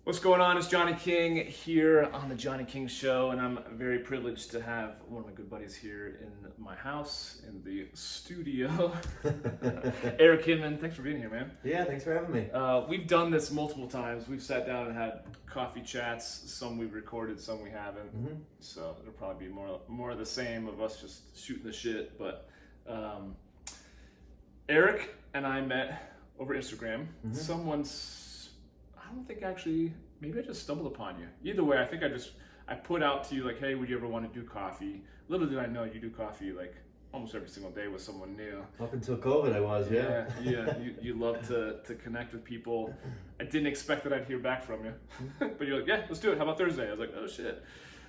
What's going on? It's Johnny King here on the Johnny King Show, and I'm very privileged to have one of my good buddies here in my house, in the studio. Eric Hinman, thanks for being here, man. Yeah, thanks for having me. We've done this multiple times. We've sat down and had coffee chats. Some we've recorded, some we haven't. So it'll probably be more of the same of us just shooting the shit. But Eric and I met over Instagram. I don't think actually, maybe I just stumbled upon you. Either way, I think I put out to you like, hey, would you ever want to do coffee? Little did I know you do coffee like almost every single day with someone new. Up until COVID, I was, yeah. Yeah. You love to connect with people. I didn't expect that I'd hear back from you. But you're like, yeah, let's do it. How about Thursday? I was like, oh shit,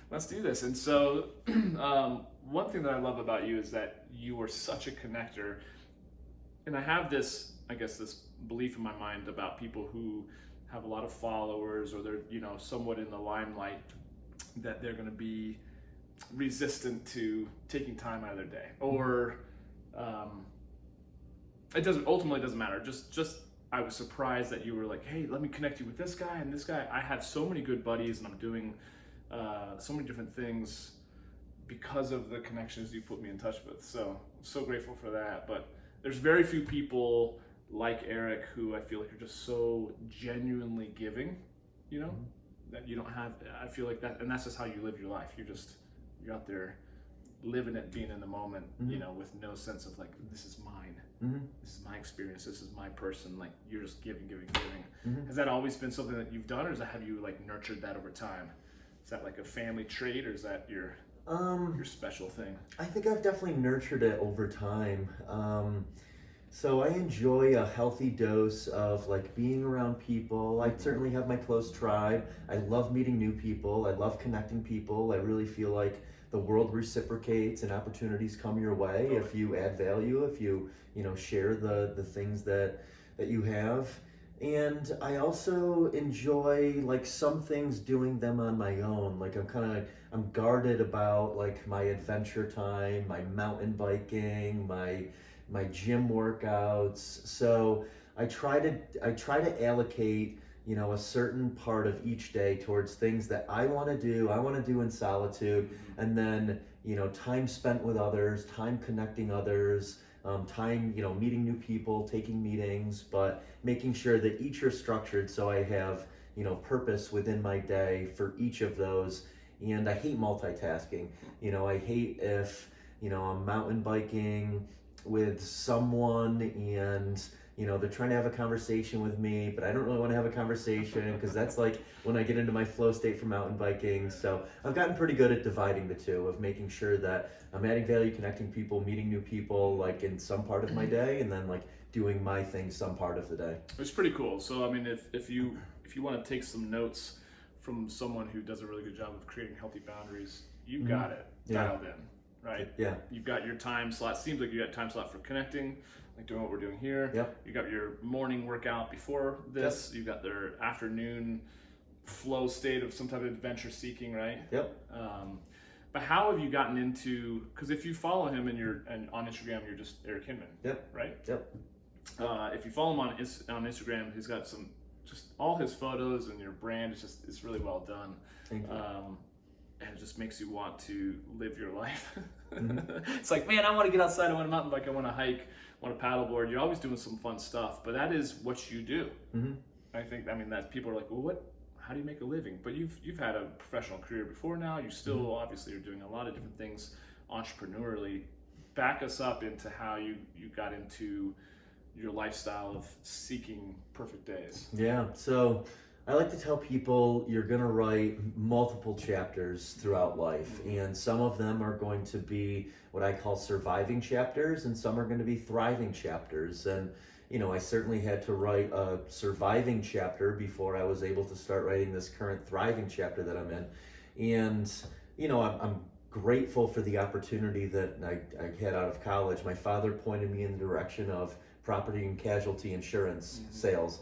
let's do this. And so one thing that I love about you is that you are such a connector. And I have this belief in my mind about people who have a lot of followers, or they're somewhat in the limelight, that they're going to be resistant to taking time out of their day, or it doesn't matter. Just I was surprised that you were like, hey, let me connect you with this guy and this guy. I have so many good buddies, and I'm doing so many different things because of the connections you put me in touch with. So I'm so grateful for that. But there's very few people like Eric, who I feel like are just so genuinely giving, that you don't have. I feel like that, and that's just how you live your life. You're out there living it, being in the moment, with no sense of like, this is mine, this is my experience, this is my person. Like, you're just giving. Has that always been something that you've done, or have you like nurtured that over time? Is that like a family trait, or is that your special thing? I think I've definitely nurtured it over time. So I enjoy a healthy dose of like being around people. I certainly have my close tribe. I love meeting new people. I love connecting people. I really feel like the world reciprocates and opportunities come your way if you add value, if you share the things that you have. And I also enjoy like some things doing them on my own. Like I'm guarded about like my adventure time, my mountain biking, my gym workouts. So I try to allocate, a certain part of each day towards things that I want to do in solitude, and then, time spent with others, time connecting others, time, meeting new people, taking meetings, but making sure that each are structured so I have, purpose within my day for each of those. And I hate multitasking. I hate if, I'm mountain biking with someone and they're trying to have a conversation with me, but I don't really want to have a conversation, because that's like when I get into my flow state for mountain biking. So I've gotten pretty good at dividing the two, of making sure that I'm adding value, connecting people, meeting new people, like in some part of my day, and then like doing my thing some part of the day. It's pretty cool. So I mean, if you want to take some notes from someone who does a really good job of creating healthy boundaries, you've got it dialed in. Right? Yeah. You've got your time slot. Seems like you got time slot for connecting, like doing what we're doing here. Yep. You got your morning workout before this. Yep. You got their afternoon flow state of some type of adventure seeking, right? Yep. But how have you gotten into? Because if you follow him and on Instagram, you're just Eric Hinman. Yep. Right. Yep. If you follow him on Instagram, he's got just all his photos, and your brand is it's really well done. Thank you. And it just makes you want to live your life. It's like, man, I want to get outside, I want to mountain bike, I want to hike, I want to paddleboard. You're always doing some fun stuff, but that is what you do. That people are like, well, how do you make a living? But you've had a professional career before now. You still obviously are doing a lot of different things entrepreneurially. Back us up into how you got into your lifestyle of seeking perfect days. Yeah, so I like to tell people you're going to write multiple chapters throughout life, and some of them are going to be what I call surviving chapters, and some are going to be thriving chapters. And I certainly had to write a surviving chapter before I was able to start writing this current thriving chapter that I'm in. And I'm grateful for the opportunity that I had out of college. My father pointed me in the direction of property and casualty insurance sales.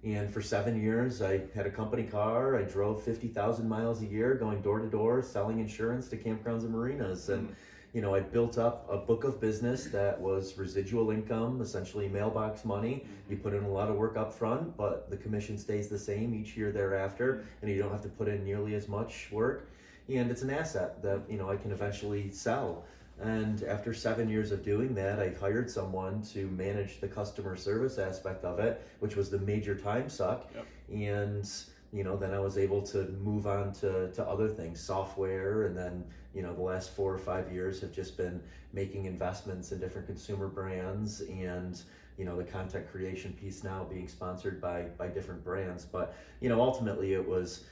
And for 7 years, I had a company car. I drove 50,000 miles a year going door to door, selling insurance to campgrounds and marinas. And, I built up a book of business that was residual income, essentially mailbox money. You put in a lot of work up front, but the commission stays the same each year thereafter, and you don't have to put in nearly as much work. And it's an asset that, I can eventually sell. And after 7 years of doing that, I hired someone to manage the customer service aspect of it, which was the major time suck. Yep. And, then I was able to move on to other things, software, and then, the last 4 or 5 years have just been making investments in different consumer brands, and, the content creation piece now being sponsored by different brands. But, ultimately it was,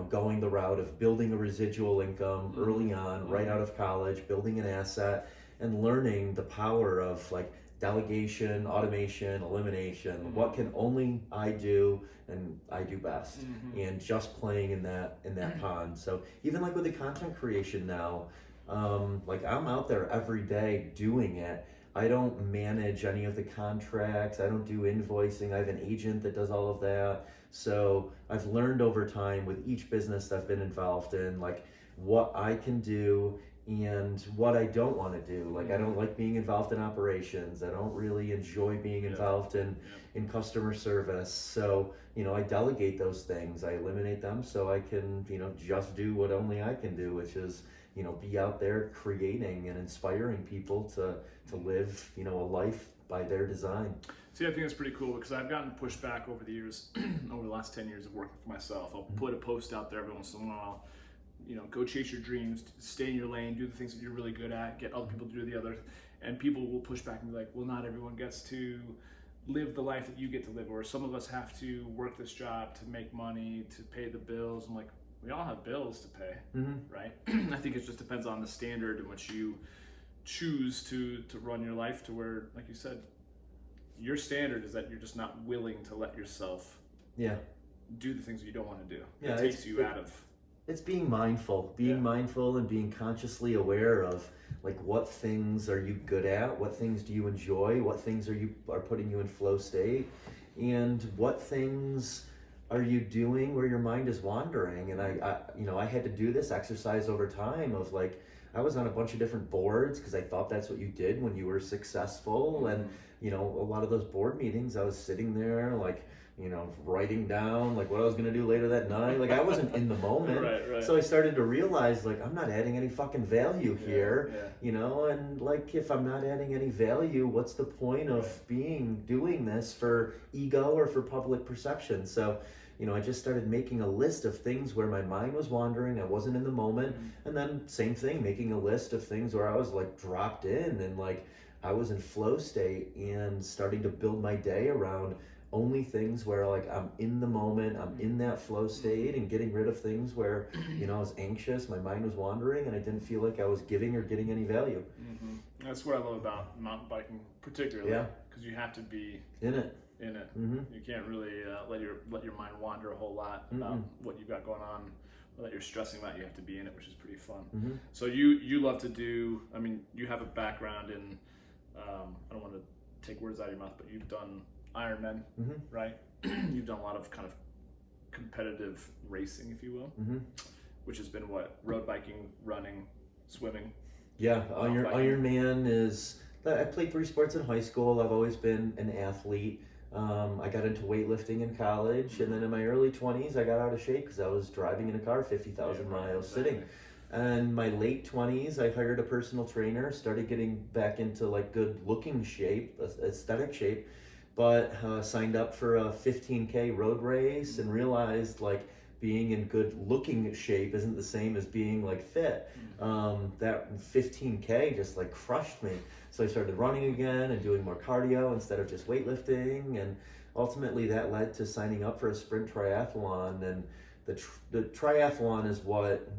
going the route of building a residual income early on, right out of college, building an asset, and learning the power of like delegation, automation, elimination. What can only I do and I do best, and just playing in that pond. So even like with the content creation now, like I'm out there every day doing it. I don't manage any of the contracts. I don't do invoicing. I have an agent that does all of that. So I've learned over time with each business that I've been involved in, like what I can do and what I don't want to do. Like I don't like being involved in operations. I don't really enjoy being involved in customer service. So, I delegate those things. I eliminate them so I can, just do what only I can do, which is, be out there creating and inspiring people to live, a life by their design. See, I think that's pretty cool because I've gotten pushback over the years, over the last 10 years of working for myself. I'll put a post out there every once in a while, go chase your dreams, stay in your lane, do the things that you're really good at, get other people to do the other. And people will push back and be like, well, not everyone gets to live the life that you get to live, or some of us have to work this job to make money, to pay the bills. I'm like, we all have bills to pay, right? I think it just depends on the standard in which you choose to run your life to where, like you said, your standard is that you're just not willing to let yourself do the things that you don't want to do. Yeah, it takes you out of... It's being mindful, mindful and being consciously aware of like what things are you good at, what things do you enjoy, what things are putting you in flow state, and what things are you doing where your mind is wandering. And I had to do this exercise over time of like, I was on a bunch of different boards because I thought that's what you did when you were successful. And, a lot of those board meetings, I was sitting there like, writing down like what I was going to do later that night. Like I wasn't in the moment. Right. So I started to realize like, I'm not adding any fucking value here, and like, if I'm not adding any value, what's the point of doing this for ego or for public perception? So, I just started making a list of things where my mind was wandering, I wasn't in the moment, and then same thing, making a list of things where I was like dropped in and like I was in flow state, and starting to build my day around only things where like I'm in the moment, I'm in that flow state, and getting rid of things where, I was anxious, my mind was wandering, and I didn't feel like I was giving or getting any value. That's what I love about mountain biking particularly, because you have to be in it. You can't really let your mind wander a whole lot about what you've got going on, or that you're stressing about. You have to be in it, which is pretty fun. So you love to do, I mean, you have a background in, I don't want to take words out of your mouth, but you've done Ironman, right? You've done a lot of kind of competitive racing, if you will, which has been what? Road biking, running, swimming. Yeah, Ironman is, I played 3 sports in high school. I've always been an athlete. I got into weightlifting in college, and then in my early 20s, I got out of shape because I was driving in a car 50,000 miles sitting. And my late 20s, I hired a personal trainer, started getting back into like good looking shape, aesthetic shape, but signed up for a 15K road race and realized like being in good looking shape isn't the same as being like fit. That 15K just like crushed me. So I started running again and doing more cardio instead of just weightlifting. And ultimately that led to signing up for a sprint triathlon. And the triathlon is what,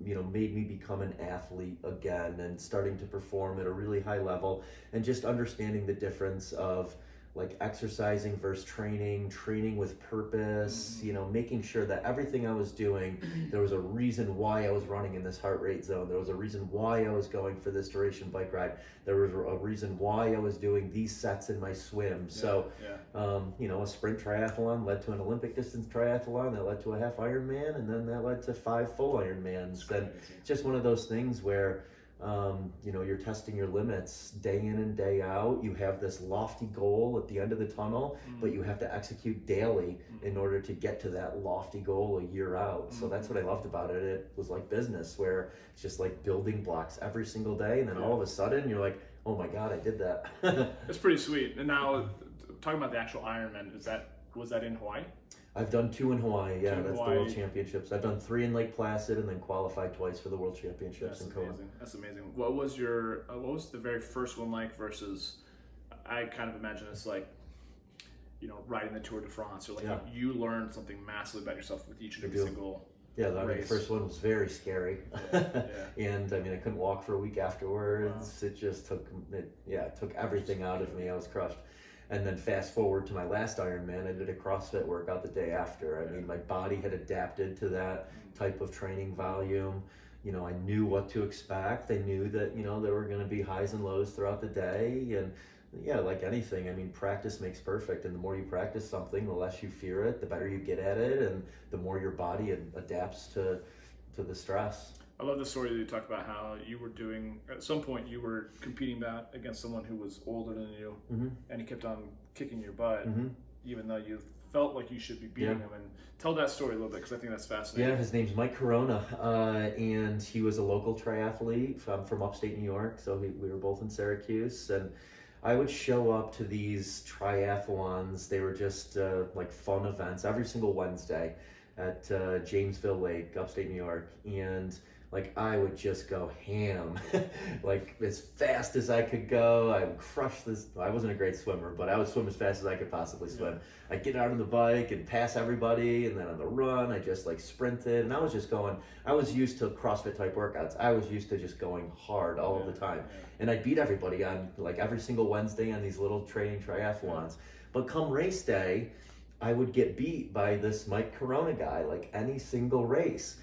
made me become an athlete again, and starting to perform at a really high level, and just understanding the difference of like exercising versus training with purpose, making sure that everything I was doing, there was a reason why I was running in this heart rate zone. There was a reason why I was going for this duration bike ride. There was a reason why I was doing these sets in my swim. A sprint triathlon led to an Olympic distance triathlon that led to a half Ironman, and then that led to 5 full Ironmans. And it's just one of those things where You're testing your limits day in and day out. You have this lofty goal at the end of the tunnel, but you have to execute daily in order to get to that lofty goal a year out. So that's what I loved about it. It was like business, where it's just like building blocks every single day, and then all of a sudden you're like, oh my God, I did that. That's pretty sweet. And now, talking about the actual Ironman, was that in Hawaii? I've done 2 in Hawaii. Yeah, that's Hawaii. the World Championships. I've done 3 in Lake Placid, and then qualified twice for the World Championships in Kona. That's amazing. What was the very first one like versus? I kind of imagine it's like, riding the Tour de France, or like you learned something massively about yourself with each and every single. Yeah, the first one was very scary. And I mean, I couldn't walk for a week afterwards. Wow. It just took everything out of me. I was crushed. And then fast forward to my last Ironman, I did a CrossFit workout the day after. I mean, my body had adapted to that type of training volume. I knew what to expect. I knew that, there were going to be highs and lows throughout the day. And yeah, like anything, I mean, practice makes perfect. And the more you practice something, the less you fear it, the better you get at it, and the more your body adapts to the stress. I love the story that you talked about how you were at some point you were competing against someone who was older than you, and he kept on kicking your butt, even though you felt like you should be beating him. And tell that story a little bit, because I think that's fascinating. Yeah, his name's Mike Corona, and he was a local triathlete from upstate New York, so we were both in Syracuse, and I would show up to these triathlons. They were just like fun events every single Wednesday at Jamesville Lake, upstate New York, and like I would just go ham, like as fast as I could go. I would crush this. I wasn't a great swimmer, but I would swim as fast as I could possibly swim. I'd get out on the bike and pass everybody, and then on the run, I just like sprinted, and I was just going. I was used to CrossFit type workouts. I was used to just going hard all of the time, and I'd beat everybody on like every single Wednesday on these little training triathlons. But come race day, I would get beat by this Mike Corona guy, like any single race.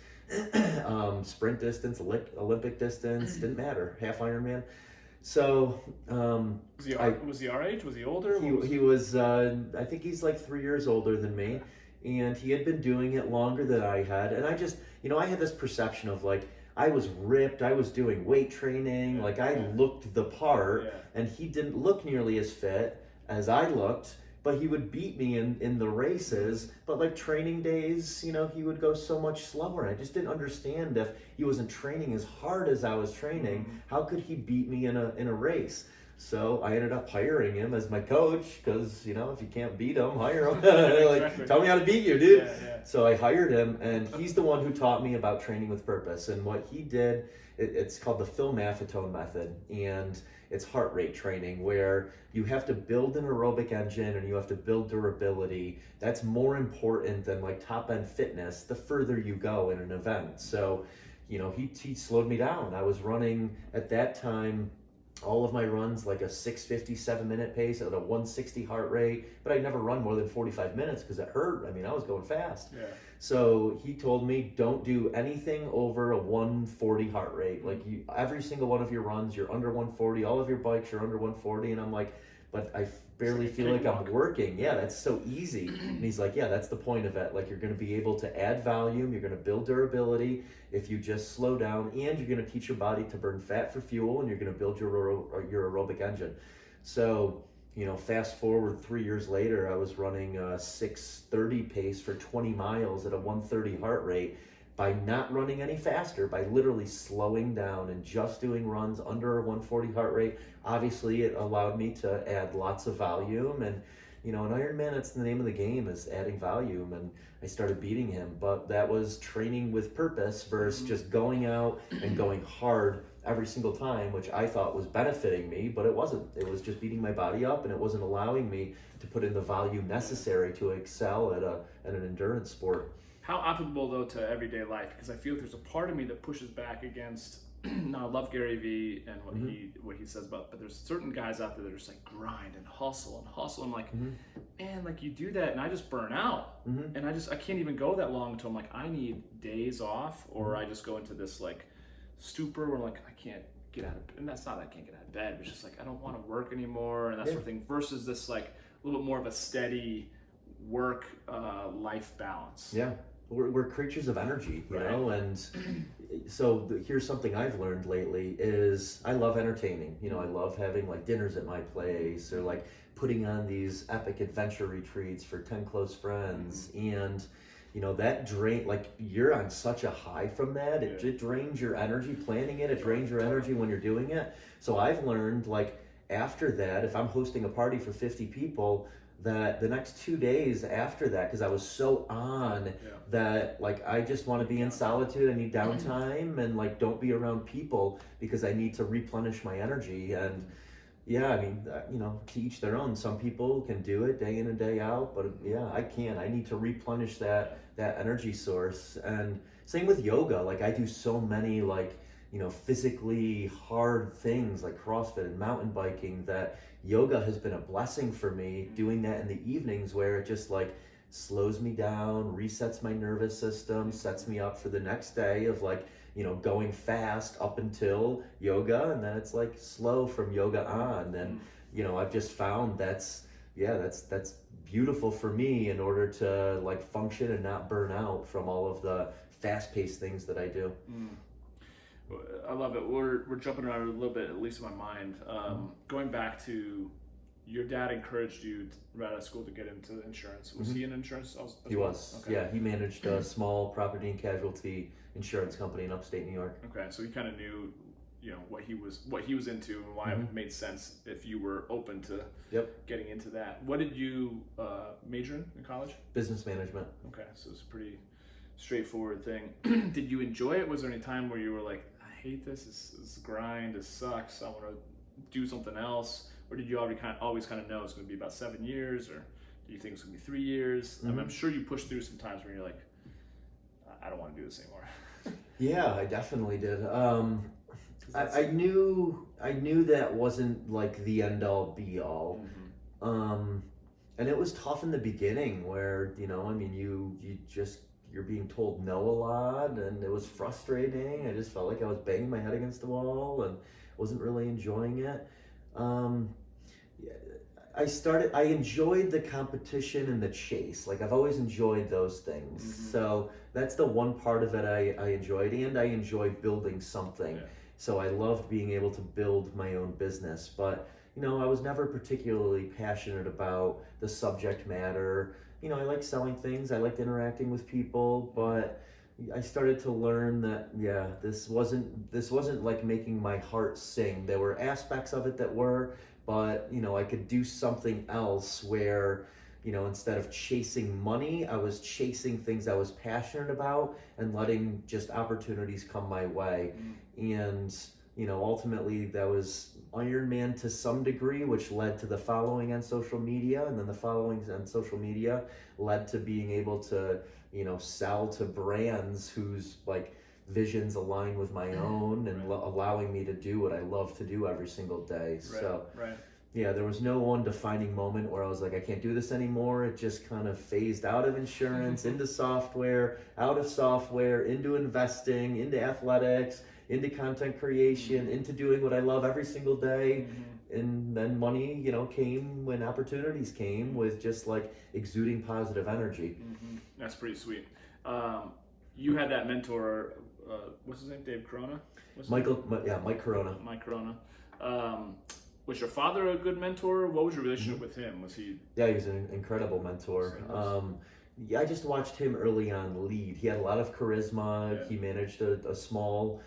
Sprint distance, Olympic distance, didn't matter, half Ironman. So was he our age? Was he older? He was I think he's like 3 years older than me, and he had been doing it longer than I had. And I just, I had this perception of like I was ripped, I was doing weight training, like I looked the part, and he didn't look nearly as fit as I looked. But he would beat me in the races, but like training days, he would go so much slower. And I just didn't understand, if he wasn't training as hard as I was training, how could he beat me in a race? So I ended up hiring him as my coach, because, if you can't beat him, hire him. Like, tell me how to beat you, dude. So I hired him, and he's the one who taught me about training with purpose. And what he did, it's called the Phil Maffetone method, and it's heart rate training, where you have to build an aerobic engine and you have to build durability. That's more important than like top end fitness the further you go in an event. So, he slowed me down. I was running at that time, all of my runs like a 6:50, 7-minute pace at a 160 heart rate, but I'd never run more than 45 minutes because it hurt. I mean, I was going fast. So he told me, don't do anything over a 140 heart rate. Like every single one of your runs, you're under 140. All of your bikes, you're under 140. And I'm like, but I barely feel like I'm working. Yeah, that's so easy. And he's like, yeah, that's the point of it. Like, you're going to be able to add volume. You're going to build durability if you just slow down, and you're going to teach your body to burn fat for fuel, and you're going to build your aerobic engine. So, fast forward 3 years later, I was running a 6:30 pace for 20 miles at a 130 heart rate by not running any faster, by literally slowing down and just doing runs under a 140 heart rate. Obviously, it allowed me to add lots of volume, and an Ironman, it's the name of the game, is adding volume, and I started beating him. But that was training with purpose versus just going out and going hard every single time, which I thought was benefiting me, but it wasn't. It was just beating my body up, and it wasn't allowing me to put in the volume necessary to excel at an endurance sport. How applicable, though, to everyday life? Because I feel like there's a part of me that pushes back against. Now, I love Gary Vee and what he says about, but there's certain guys out there that are just like grind and hustle. I'm like, man, like you do that, and I just burn out, and I can't even go that long until I'm like, I need days off, or I just go into this like stupor where like I can't get out of, and that's not that I can't get out of bed. It's just like I don't want to work anymore, and that sort of thing. Versus this like a little bit more of a steady work life balance. Yeah. we're creatures of energy, you Right. know, and so here's something I've learned lately is I love entertaining. You know, I love having like dinners at my place or like putting on these epic adventure retreats for 10 close friends. And, you know, that drain, like you're on such a high from that. It drains your energy planning it. It drains your energy when you're doing it. So I've learned like after that, if I'm hosting a party for 50 people, that the next 2 days after that, because I was so on that like I just want to be in solitude, I need downtime, and like don't be around people because I need to replenish my energy. And yeah, I mean, you know, to each their own. Some people can do it day in and day out, but yeah, I can't. I need to replenish that energy source. And same with yoga. Like I do so many like, you know, physically hard things like CrossFit and mountain biking that yoga has been a blessing for me, doing that in the evenings where it just like slows me down, resets my nervous system, sets me up for the next day of like, you know, going fast up until yoga, and then it's like slow from yoga on. And you know, I've just found that's beautiful for me in order to like function and not burn out from all of the fast-paced things that I do. I love it. We're jumping around a little bit, at least in my mind. Going back to your dad encouraged you right out of school to get into insurance. Was he in insurance as He well? was. Okay. Yeah, he managed a small property and casualty insurance company in upstate New York. Okay, so he kind of knew, you know, what he was into and why it made sense if you were open to getting into that. What did you major in college? Business management. Okay, so it's a pretty straightforward thing. Did you enjoy it? Was there any time where you were like, I hate this, this grind, this sucks, I want to do something else? Or did you always kind of know it's going to be about 7 years, or do you think it's going to be 3 years? I mean, I'm sure you pushed through some times where you're like, I don't want to do this anymore. Yeah, I definitely did. I knew that wasn't like the end all be all. And it was tough in the beginning where, you know, I mean, you're being told no a lot, and it was frustrating. I just felt like I was banging my head against the wall and wasn't really enjoying it. I enjoyed the competition and the chase. Like I've always enjoyed those things. So that's the one part of it I enjoyed, and I enjoyed building something. Yeah. So I loved being able to build my own business. But, you know, I was never particularly passionate about the subject matter. You know, I liked selling things, I liked interacting with people, but I started to learn that, this wasn't like making my heart sing. There were aspects of it that were, but, you know, I could do something else where, you know, instead of chasing money, I was chasing things I was passionate about and letting just opportunities come my way. And, you know, ultimately that was Iron Man to some degree, which led to the following on social media, and then the followings on social media led to being able to, you know, sell to brands whose like visions align with my own, and allowing me to do what I love to do every single day. So yeah, there was no one defining moment where I was like, I can't do this anymore. It just kind of phased out of insurance into software, out of software, into investing, into athletics, into content creation, into doing what I love every single day. And then money, you know, came when opportunities came, with just like exuding positive energy. That's pretty sweet. You had that mentor, what's his name? Dave Corona? Mike Corona. Mike Corona. Was your father a good mentor? What was your relationship with him? Was he? Yeah, he was an incredible mentor. I just watched him early on lead. He had a lot of charisma. He managed a small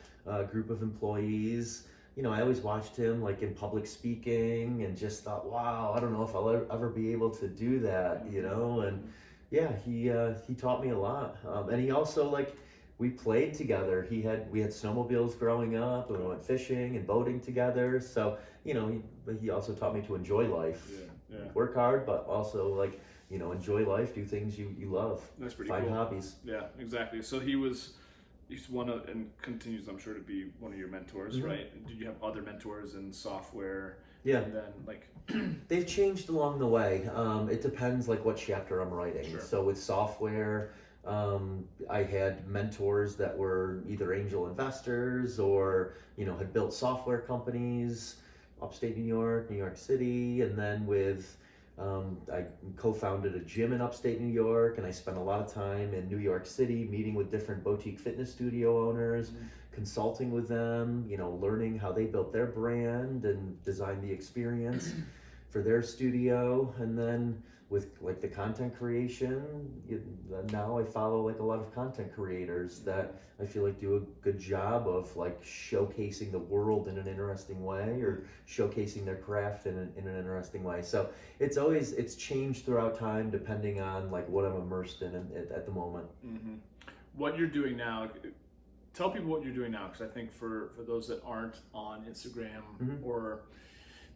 group of employees. You know, I always watched him like in public speaking and just thought, wow, I don't know if I'll ever be able to do that, you know? And yeah, he taught me a lot. And he also, like, we played together. We had snowmobiles growing up, and we went fishing and boating together. So, you know, he also taught me to enjoy life. Work hard, but also, like, you know, enjoy life, do things you love. That's pretty Find cool. hobbies. Yeah, exactly. So he's one of, and continues, I'm sure, to be one of your mentors, right? Did you have other mentors in software? Yeah. And then, like, they've changed along the way. It depends, like, what chapter I'm writing. Sure. So with software, I had mentors that were either angel investors or, you know, had built software companies, upstate New York, New York City. And then with I co-founded a gym in upstate New York, and I spent a lot of time in New York City meeting with different boutique fitness studio owners, consulting with them, learning how they built their brand and designed the experience for their studio. And then with like the content creation, now I follow like a lot of content creators that I feel like do a good job of like showcasing the world in an interesting way, or showcasing their craft in an interesting way. So it's changed throughout time depending on like what I'm immersed in at the moment. Mm-hmm. What you're doing now, tell people what you're doing now, because I think for those that aren't on Instagram, or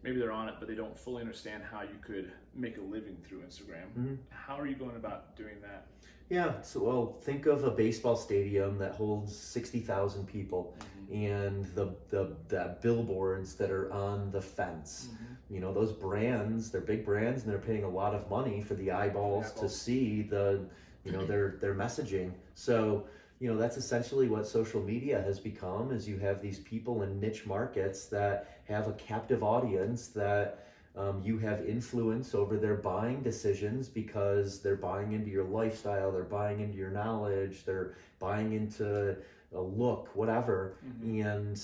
maybe they're on it, but they don't fully understand how you could make a living through Instagram. How are you going about doing that? Yeah, so well, think of a baseball stadium that holds 60,000 people, and the billboards that are on the fence. Those brands, they're big brands, and they're paying a lot of money for the eyeballs to see their messaging. So that's essentially what social media has become, is you have these people in niche markets that have a captive audience that you have influence over their buying decisions, because they're buying into your lifestyle, they're buying into your knowledge, they're buying into a look, whatever. And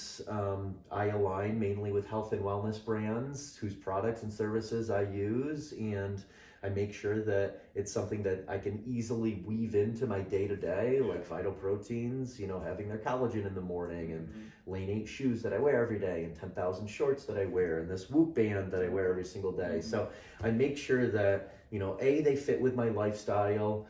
I align mainly with health and wellness brands whose products and services I use, and I make sure that it's something that I can easily weave into my day-to-day, like Vital Proteins, having their collagen in the morning, and Lane 8 shoes that I wear every day, and 10,000 shorts that I wear, and this Whoop band that I wear every single day. So I make sure that, A, they fit with my lifestyle,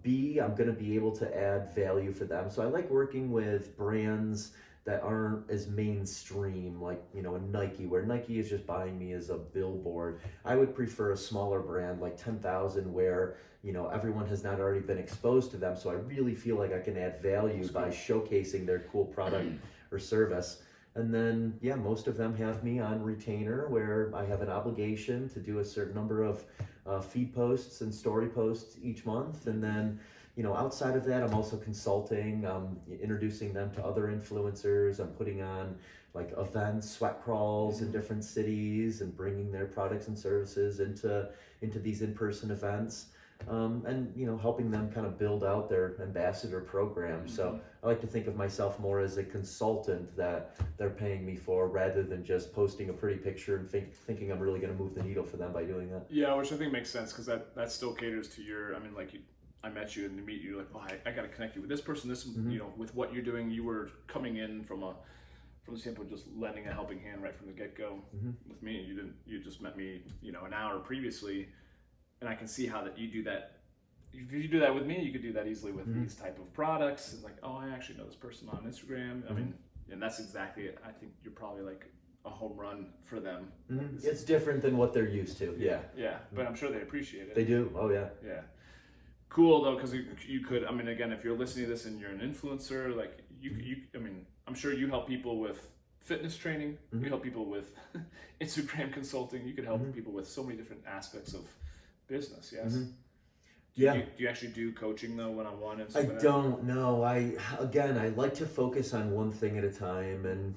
B, I'm going to be able to add value for them. So I like working with brands that aren't as mainstream, like a Nike, where Nike is just buying me as a billboard. I would prefer a smaller brand like 10,000, where everyone has not already been exposed to them, so I really feel like I can add value by showcasing their cool product or service. And then most of them have me on retainer, where I have an obligation to do a certain number of feed posts and story posts each month. And then outside of that, I'm also consulting, introducing them to other influencers. I'm putting on like events, sweat crawls in different cities, and bringing their products and services into these in-person events, and helping them kind of build out their ambassador program. So I like to think of myself more as a consultant that they're paying me for, rather than just posting a pretty picture and thinking I'm really going to move the needle for them by doing that. Yeah, which I think makes sense, because that still caters to your, I met you, and to meet you, like, I got to connect you with this person. This, with what you're doing, you were coming in from the standpoint of just lending a helping hand right from the get-go with me. You just met me, an hour previously, and I can see how that you do that. If you do that with me, you could do that easily with these type of products. And like, I actually know this person on Instagram. And that's exactly it. I think you're probably like a home run for them. It's different than what they're used to. Yeah, but I'm sure they appreciate it. They do. Oh yeah. Yeah. Cool though, because you could, again, if you're listening to this and you're an influencer, like I'm sure you help people with fitness training, you help people with Instagram consulting, you could help people with so many different aspects of business. Yes. Do you actually do coaching though, one-on-one and stuff? I don't know. I like to focus on one thing at a time, and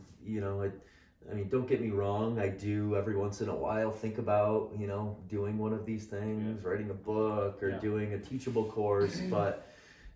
don't get me wrong, I do every once in a while think about, doing one of these things, writing a book or doing a teachable course, but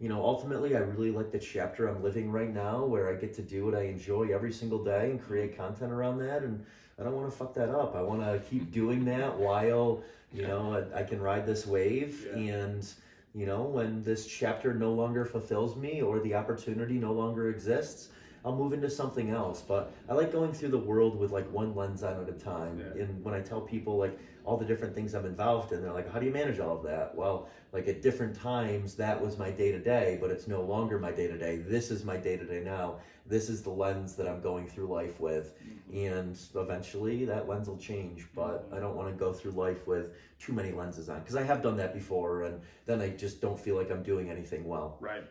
ultimately I really like the chapter I'm living right now, where I get to do what I enjoy every single day and create content around that, and I don't want to fuck that up. I want to keep doing that while, I can ride this wave, and when this chapter no longer fulfills me, or the opportunity no longer exists, I'll move into something else. But I like going through the world with like one lens on at a time. And when I tell people like all the different things I'm involved in, they're like, how do you manage all of that? Well, like at different times that was my day-to-day, but it's no longer my day-to-day. This is my day-to-day now. This is the lens that I'm going through life with. And eventually that lens will change, but I don't want to go through life with too many lenses on, because I have done that before, and then I just don't feel like I'm doing anything well. Right.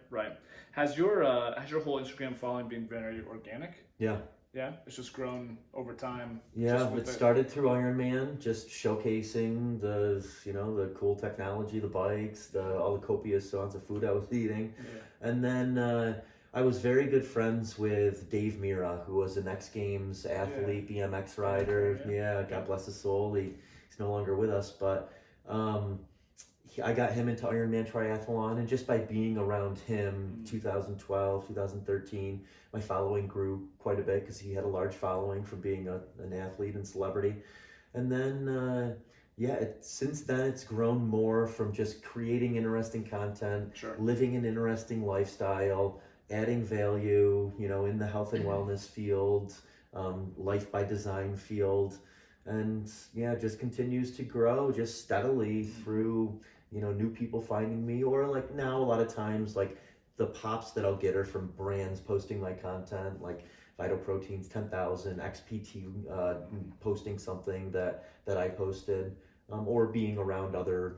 Has your whole Instagram following been very organic? Yeah. Yeah, it's just grown over time. Yeah, it started through Ironman, just showcasing the cool technology, the bikes, all the copious amounts of food I was eating. And then I was very good friends with Dave Mira, who was an X Games athlete, BMX rider. God bless his soul. He's no longer with us, but I got him into Ironman triathlon, and just by being around him, 2012, 2013, my following grew quite a bit because he had a large following from being an athlete and celebrity. And then, since then it's grown more from just creating interesting content, Sure. living an interesting lifestyle, adding value, in the health and wellness field, life by design field. And just continues to grow just steadily through, new people finding me, or like now a lot of times like the pops that I'll get are from brands posting my content, like Vital Proteins 10,000, XPT posting something that I posted, or being around other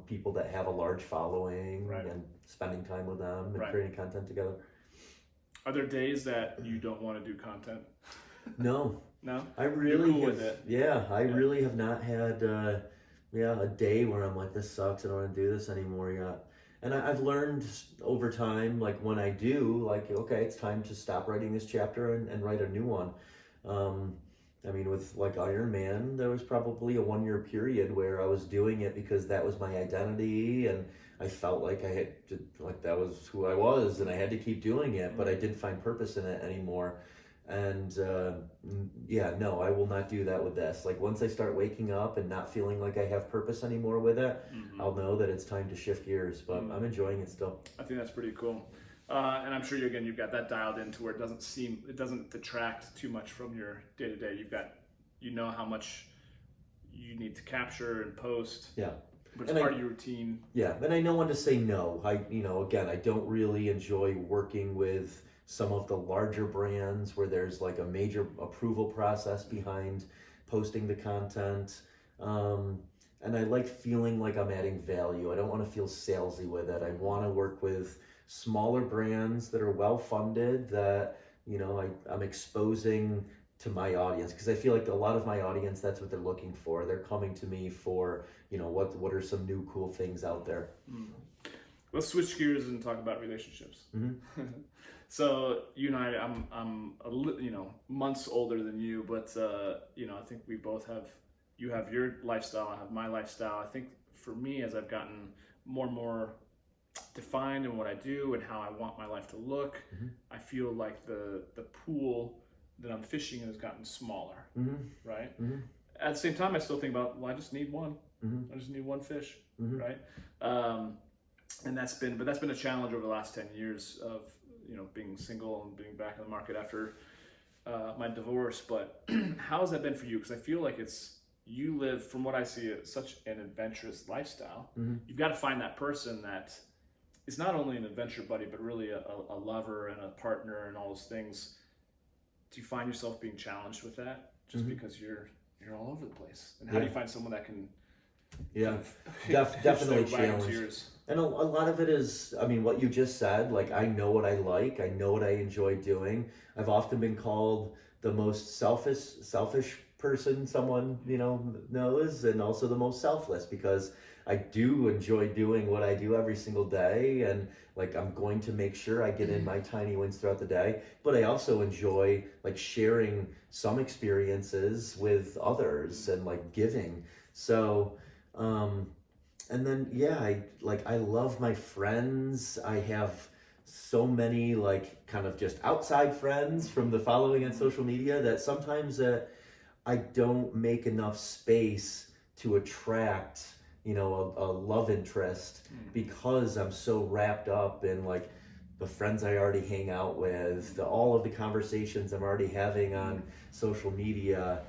people that have a large following, Right. and spending time with them and Right. creating content together. Are there days that you don't want to do content? No. No? I really cool have, with it. I really have not had a day where I'm like, this sucks, I don't want to do this anymore yet. And I've learned over time, like when I do, like, okay, it's time to stop writing this chapter and write a new one. I mean, with like Iron Man, there was probably a 1 year period where I was doing it because that was my identity, and I felt like I had to, like that was who I was, and I had to keep doing it, but I didn't find purpose in it anymore. And no, I will not do that with this. Like once I start waking up and not feeling like I have purpose anymore with it, I'll know that it's time to shift gears, but I'm enjoying it still. I think that's pretty cool. And I'm sure you've got that dialed in to where it doesn't detract too much from your day to day. You know how much you need to capture and post. Yeah. But it's part of your routine. Yeah. And I know when to say no. Again, I don't really enjoy working with some of the larger brands where there's like a major approval process behind posting the content. And I like feeling like I'm adding value. I don't want to feel salesy with it. I want to work with smaller brands that are well funded, that I'm exposing to my audience, because I feel like a lot of my audience, that's what they're looking for. They're coming to me for what are some new cool things out there. Let's switch gears and talk about relationships. So you and I'm months older than you, but I think we both you have your lifestyle, I have my lifestyle. I think for me, as I've gotten more and more defined in what I do and how I want my life to look, I feel like the pool that I'm fishing in has gotten smaller, right? At the same time, I still think about, well, I just need one. I just need one fish, right? And that's been a challenge over the last 10 years of being single and being back in the market after my divorce. But how has that been for you? Because I feel like you live, from what I see, such an adventurous lifestyle. You've got to find that person that is not only an adventure buddy, but really a lover and a partner and all those things. Do you find yourself being challenged with that just because you're all over the place? And how do you find someone that can definitely challenged? And a lot of it is, I mean, what you just said, like, I know what I like, I know what I enjoy doing. I've often been called the most selfish person someone knows, and also the most selfless, because I do enjoy doing what I do every single day, and like I'm going to make sure I get in my tiny wins throughout the day. But I also enjoy like sharing some experiences with others and like giving. So and then I love my friends. I have so many like kind of just outside friends from the following on social media that sometimes I don't make enough space to attract a love interest, because I'm so wrapped up in like the friends I already hang out with, all of the conversations I'm already having on social media,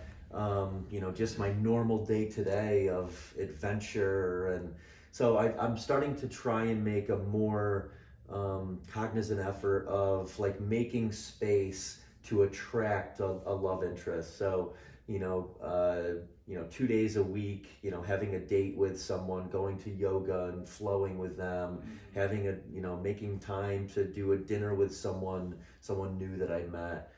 just my normal day to day of adventure. And so I'm starting to try and make a more cognizant effort of like making space to attract a love interest. So 2 days a week, having a date with someone, going to yoga and flowing with them, having making time to do a dinner with someone new that I met.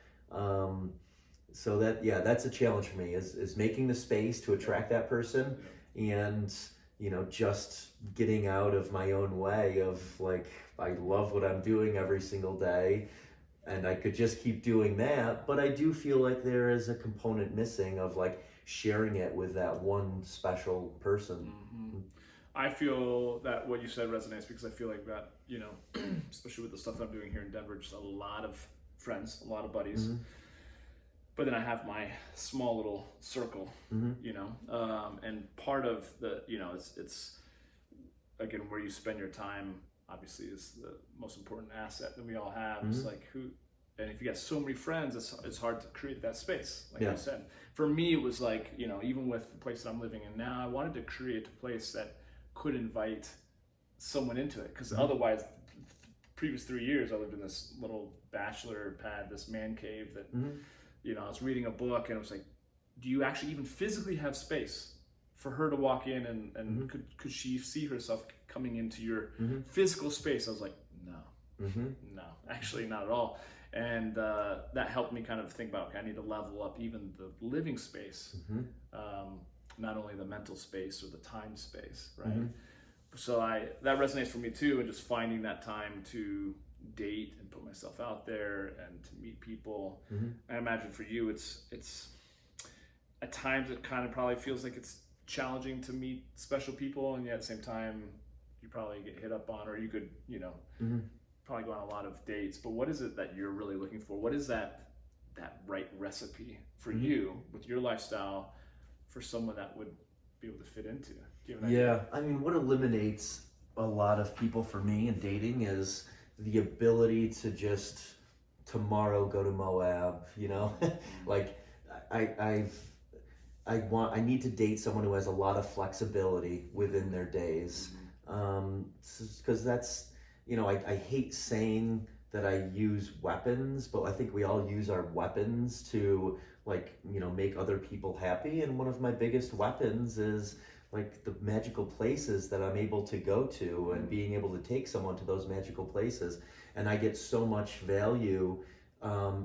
So that's a challenge for me, is making the space to attract that person, and just getting out of my own way of like, I love what I'm doing every single day, and I could just keep doing that, but I do feel like there is a component missing of like sharing it with that one special person. I feel that what you said resonates because I feel like that, you know, especially with the stuff that I'm doing here in Denver, just a lot of friends, a lot of buddies. But then I have my small little circle, you know, and part of the, you know, it's again, where you spend your time, obviously, is the most important asset that we all have. It's like and if you got so many friends, it's hard to create that space, like you said. For me, it was like, you know, even with the place that I'm living in now, I wanted to create a place that could invite someone into it, because otherwise, the previous 3 years, I lived in this little bachelor pad, this man cave that, you know, I was reading a book and it was like, do you actually even physically have space for her to walk in and could she see herself coming into your physical space? I was like, no, no, actually not at all. And that helped me kind of think about, okay, I need to level up even the living space, not only the mental space or the time space, right? So that resonates for me too, and just finding that time to date and put myself out there and to meet people. I imagine for you, it's at times it kind of probably feels like it's challenging to meet special people, and yet at the same time you probably get hit up on, or you could, you know, probably go on a lot of dates. But what is it that you're really looking for? What is that right recipe for you with your lifestyle for someone that would be able to fit into? I mean, what eliminates a lot of people for me in dating is the ability to just tomorrow go to Moab, you know. Like I need to date someone who has a lot of flexibility within their days, because that's, you know, I hate saying that I use weapons, but I think we all use our weapons to, like, you know, make other people happy. And one of my biggest weapons is like the magical places that I'm able to go to and being able to take someone to those magical places. And I get so much value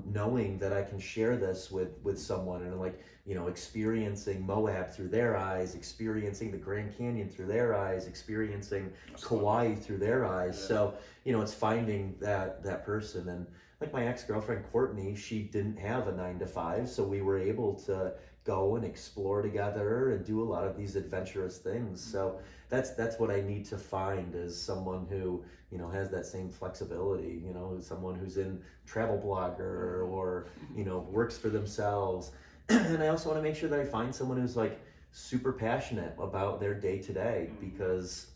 knowing that I can share this with someone, and, like, you know, experiencing Moab through their eyes, experiencing the Grand Canyon through their eyes, experiencing Kauai through their eyes. So, you know, it's finding that person. And like my ex-girlfriend Courtney, she didn't have a 9-to-5, so we were able to go and explore together and do a lot of these adventurous things. So that's what I need to find, is someone who, you know, has that same flexibility, you know, someone who's in travel blogger or, you know, works for themselves. And I also want to make sure that I find someone who's like super passionate about their day to day, because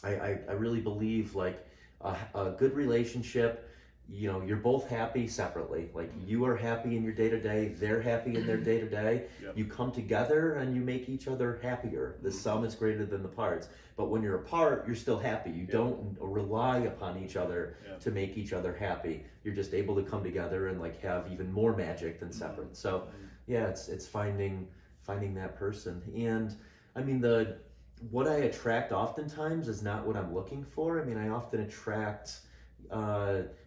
I really believe like a good relationship, you know, you're both happy separately. Like, you are happy in your day to day, they're happy in their day to day. You come together and you make each other happier. The sum is greater than the parts. But when you're apart, you're still happy. You don't rely upon each other to make each other happy. You're just able to come together and like have even more magic than separate. So yeah, it's finding that person. And I mean, what I attract oftentimes is not what I'm looking for. I mean, I often attract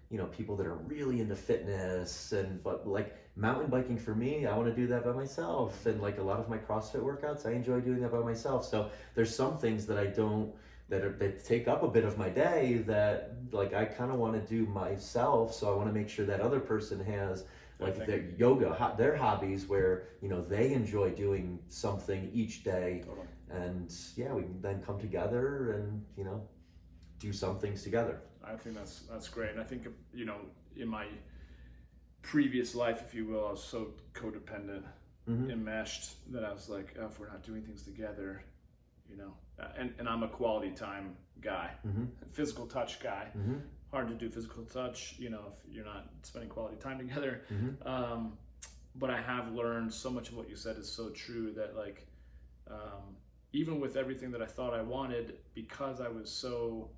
you know, people that are really into fitness, but like mountain biking for me, I want to do that by myself. And like a lot of my CrossFit workouts, I enjoy doing that by myself. So there's some things that I don't, that take up a bit of my day that like I kind of want to do myself. So I want to make sure that other person has like their yoga, their hobbies, where, you know, they enjoy doing something each day. And yeah, we can then come together and, you know, do some things together. I think that's great. And I think, you know, in my previous life, if you will, I was so codependent, enmeshed, that I was like, oh, if we're not doing things together, you know, and I'm a quality time guy, physical touch guy. Hard to do physical touch, you know, if you're not spending quality time together. But I have learned so much of what you said is so true, that like, even with everything that I thought I wanted, because I was so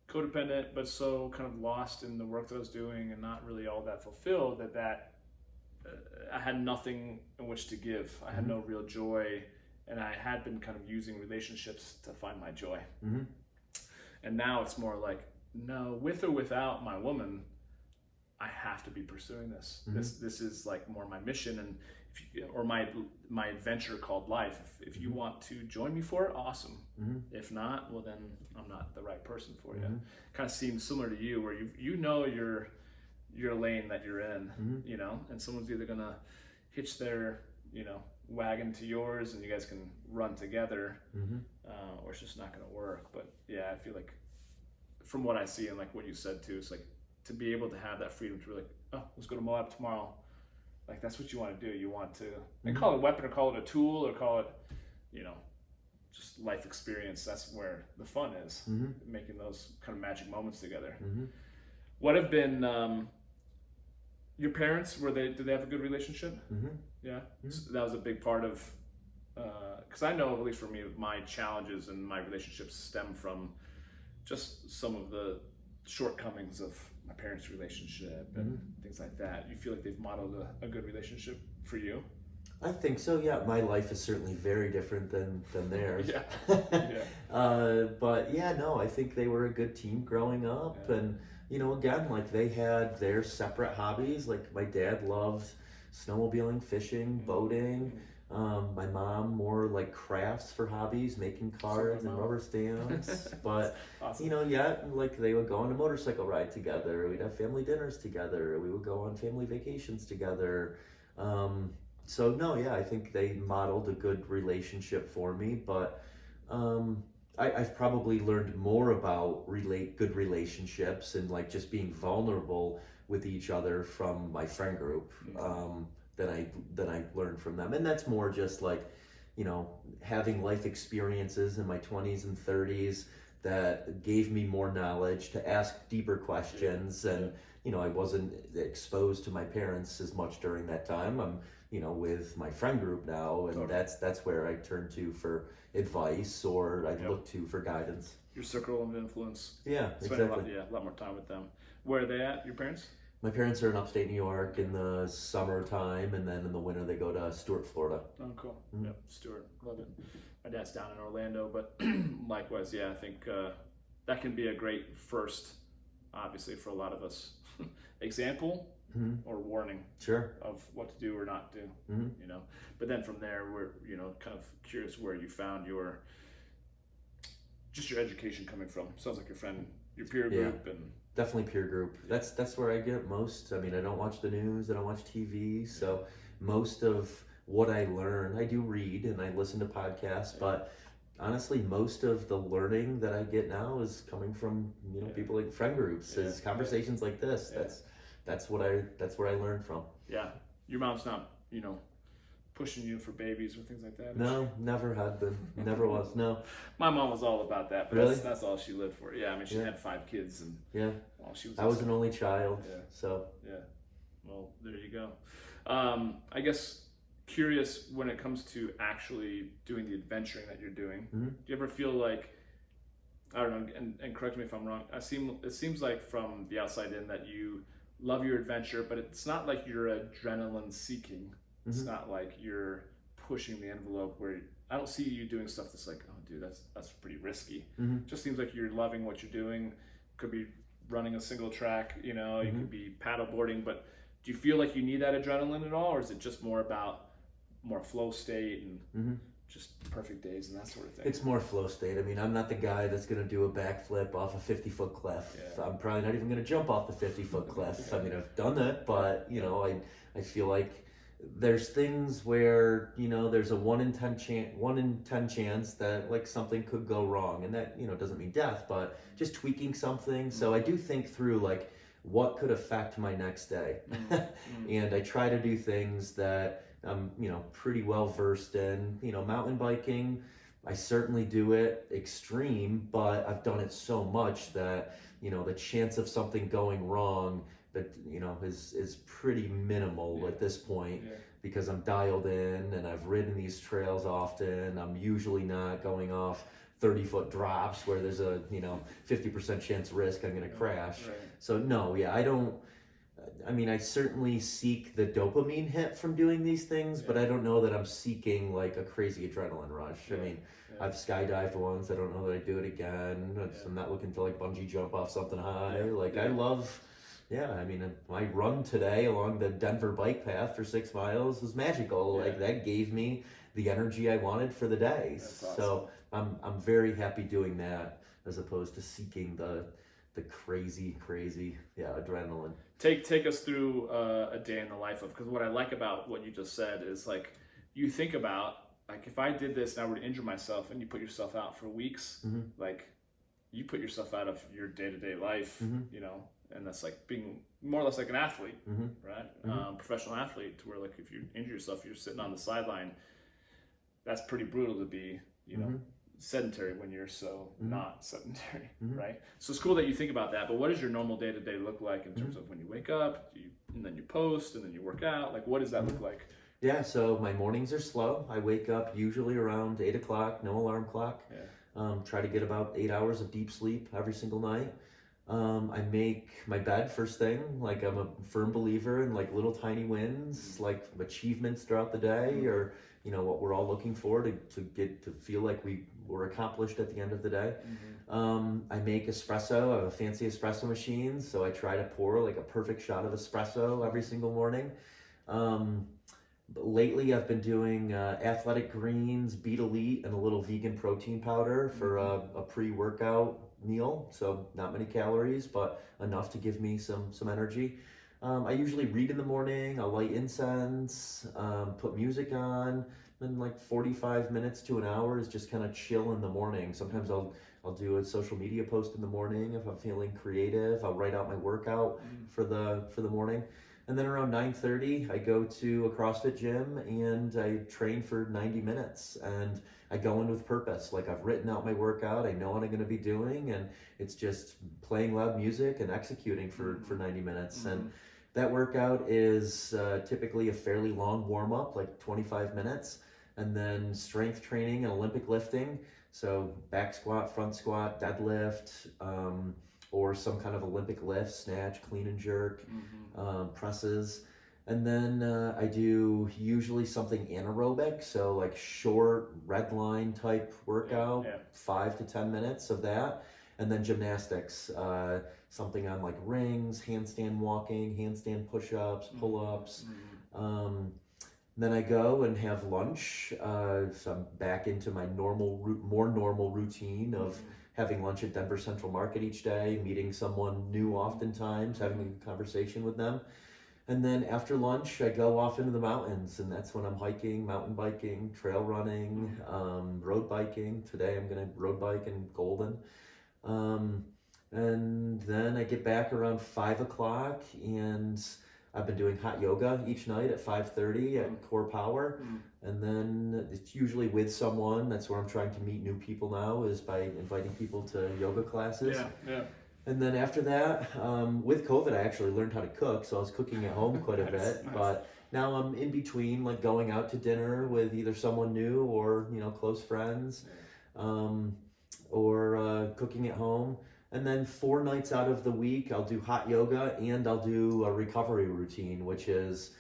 codependent, but so kind of lost in the work that I was doing and not really all that fulfilled, that I had nothing in which to give. I had no real joy, and I had been kind of using relationships to find my joy. And now it's more like, no, with or without my woman, I have to be pursuing this. This is like more my mission, and or my adventure called life. If you want to join me for it, awesome. If not, well, then I'm not the right person for you. Kind of seems similar to you, where you know your lane that you're in, you know, and someone's either gonna hitch their, you know, wagon to yours and you guys can run together, Mm-hmm. or it's just not going to work. But yeah, I feel like from what I see and like what you said too, it's like to be able to have that freedom to be like, oh, let's go to Moab tomorrow. Like that's what you want to do. You want to, and call it a weapon or call it a tool or call it, you know, just life experience. That's where the fun is, making those kind of magic moments together. What have been your parents? Did they have a good relationship? Yeah, so that was a big part of. Because I know, at least for me, my challenges and my relationships stem from just some of the shortcomings of my parents' relationship and things like that. You feel like they've modeled a good relationship for you? I think so. Yeah, my life is certainly very different than theirs. But yeah, no, I think they were a good team growing up, and you know, again, like they had their separate hobbies. Like my dad loved snowmobiling, fishing, boating. My mom more like crafts for hobbies, making cards and rubber stamps. But awesome. you know, yeah, like they would go on a motorcycle ride together. We'd have family dinners together. We would go on family vacations together. So no, yeah, I think they modeled a good relationship for me. But I've probably learned more about good relationships and like just being vulnerable with each other from my friend group. Than I learned from them. And that's more just like, you know, having life experiences in my 20s and 30s that gave me more knowledge to ask deeper questions. And, you know, I wasn't exposed to my parents as much during that time. I'm, you know, with my friend group now, and that's where I turn to for advice or I look to for guidance. Your circle of influence. Yeah, Spend exactly. a lot more time with them. Where are they at, your parents? My parents are in upstate New York in the summertime, and then in the winter they go to Stuart, Florida. Oh, cool. Yep, Stuart, love it. My dad's down in Orlando, but likewise, yeah, I think that can be a great first, obviously, for a lot of us, example or warning of what to do or not do, you know. But then from there, we're, you know, kind of curious where you found your education coming from. Sounds like your peer group and... Definitely peer group. That's where I get most. I mean, I don't watch the news, I don't watch TV, so most of what I learn, I do read and I listen to podcasts, but honestly, most of the learning that I get now is coming from, you know, people like friend groups, is conversations like this. That's where I learned from. Yeah, your mom's not, you know, pushing you for babies or things like that? No, never had been. Never was. No. My mom was all about that, but really? that's all she lived for. Yeah, I mean, she had 5 kids, and she was. I was an only child, so. Yeah. Well, there you go. I guess curious when it comes to actually doing the adventuring that you're doing. Do you ever feel like, I don't know, and correct me if I'm wrong, it seems like from the outside in that you love your adventure, but it's not like you're adrenaline seeking. It's not like you're pushing the envelope where I don't see you doing stuff that's like, oh dude, that's pretty risky. Just seems like you're loving what you're doing. Could be running a single track, you know, you could be paddle boarding, but do you feel like you need that adrenaline at all, or is it just more about more flow state and just perfect days and that sort of thing? It's more flow state. I mean, I'm not the guy that's going to do a backflip off a 50-foot cliff. I'm probably not even going to jump off the 50-foot cliff. I mean, I've done it, but, you know, I feel like there's things where, you know, there's a 1 in 10 chance that like something could go wrong, and that, you know, doesn't mean death, but just tweaking something. So I do think through like what could affect my next day. And I try to do things that I'm, you know, pretty well versed in. You know, mountain biking, I certainly do it extreme, but I've done it so much that, you know, the chance of something going wrong that, you know, is pretty minimal at this point, because I'm dialed in and I've ridden these trails often. I'm usually not going off 30-foot drops where there's a, you know, 50% chance risk I'm going to crash. So no, I certainly seek the dopamine hit from doing these things, but I don't know that I'm seeking like a crazy adrenaline rush. I mean, I've skydived once. I don't know that I'd do it again. I'm not looking to like bungee jump off something high. I love... I mean, my run today along the Denver bike path for 6 miles was magical. Like that gave me the energy I wanted for the day. Awesome. So I'm very happy doing that as opposed to seeking the crazy adrenaline. Take us through a day in the life of, because what I like about what you just said is like you think about, like, if I did this and I were to injure myself, and you put yourself out for weeks, like, you put yourself out of your day-to-day life, you know, and that's like being more or less like an athlete, right? Professional athlete, to where, like, if you injure yourself, you're sitting on the sideline. That's pretty brutal to be, you know, sedentary when you're so not sedentary, right? So it's cool that you think about that. But what does your normal day-to-day look like in terms of when you wake up, and then you post, and then you work out? Like, what does that look like? Yeah, so my mornings are slow. I wake up usually around 8 o'clock, no alarm clock. Try to get about 8 hours of deep sleep every single night. I make my bed first thing. Like, I'm a firm believer in, like, little tiny wins, like achievements throughout the day, or, you know, what we're all looking for to get to feel like we were accomplished at the end of the day. I make espresso. I have a fancy espresso machine, so I try to pour like a perfect shot of espresso every single morning. But lately, I've been doing athletic greens, Beet Elite, and a little vegan protein powder for a pre-workout meal. So not many calories, but enough to give me some energy. I usually read in the morning. I'll light incense, put music on, and like 45 minutes to an hour is just kind of chill in the morning. Sometimes I'll do a social media post in the morning if I'm feeling creative. I'll write out my workout for the morning. And then around 9:30, I go to a CrossFit gym and I train for 90 minutes. And I go in with purpose. Like, I've written out my workout. I know what I'm going to be doing. And it's just playing loud music and executing for 90 minutes. And that workout is typically a fairly long warm-up, like 25 minutes. And then strength training and Olympic lifting. So back squat, front squat, deadlift, or some kind of Olympic lift, snatch, clean and jerk, presses. And then I do usually something anaerobic, so like short red line type workout, 5 to 10 minutes of that. And then gymnastics, something on like rings, handstand walking, handstand push-ups, pull-ups. Then I go and have lunch. So I'm back into my more normal routine of having lunch at Denver Central Market each day, meeting someone new oftentimes, having a good conversation with them. And then after lunch, I go off into the mountains, and that's when I'm hiking, mountain biking, trail running, road biking. Today I'm gonna road bike in Golden. And then I get back around 5 o'clock, and I've been doing hot yoga each night at 5:30 at Core Power. And then it's usually with someone. That's where I'm trying to meet new people now, is by inviting people to yoga classes. And then after that, with COVID, I actually learned how to cook. So I was cooking at home quite a bit. Nice. But now I'm in between, like going out to dinner with either someone new or, you know, close friends, or cooking at home. And then 4 nights out of the week, I'll do hot yoga and I'll do a recovery routine, which is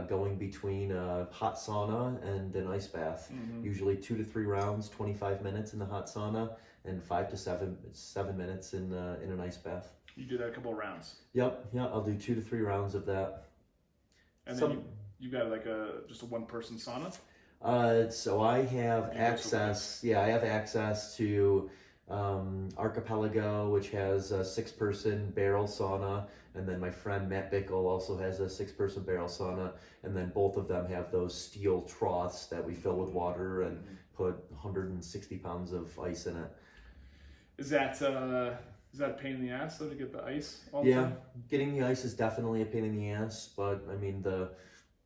going between a hot sauna and an ice bath. Usually 2 to 3 rounds, 25 minutes in the hot sauna, and 5 to 7 minutes in an ice bath. You do that a couple of rounds. Yep. I'll do 2 to 3 rounds of that. And then you got like just a 1-person sauna? So I have access. Yeah, I have access to Archipelago, which has a 6-person barrel sauna, and then my friend Matt Bickle also has a 6-person barrel sauna, and then both of them have those steel troughs that we fill with water and put 160 pounds of ice in it. Is that a pain in the ass though, to get the ice all the time? Yeah, getting the ice is definitely a pain in the ass, but I mean the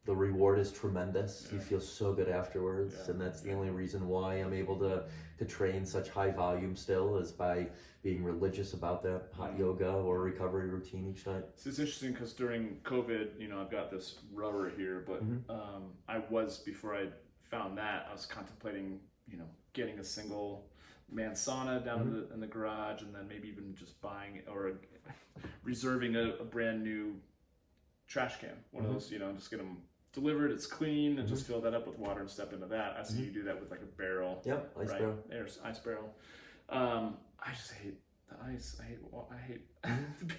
reward is tremendous. You feel so good afterwards, and that's the only reason why I'm able to train such high volume still, is by being religious about that hot yoga or recovery routine each night. So it's interesting because during COVID, you know, I've got this rower here, but before I found that, I was contemplating, you know, getting a single man sauna down in the garage, and then maybe even just buying or reserving a brand new trash can, one of those, you know, just get them delivered, it's clean, and just fill that up with water and step into that. I see you do that with like a barrel. Yep, ice right? barrel. There's ice barrel. I just hate the ice. I hate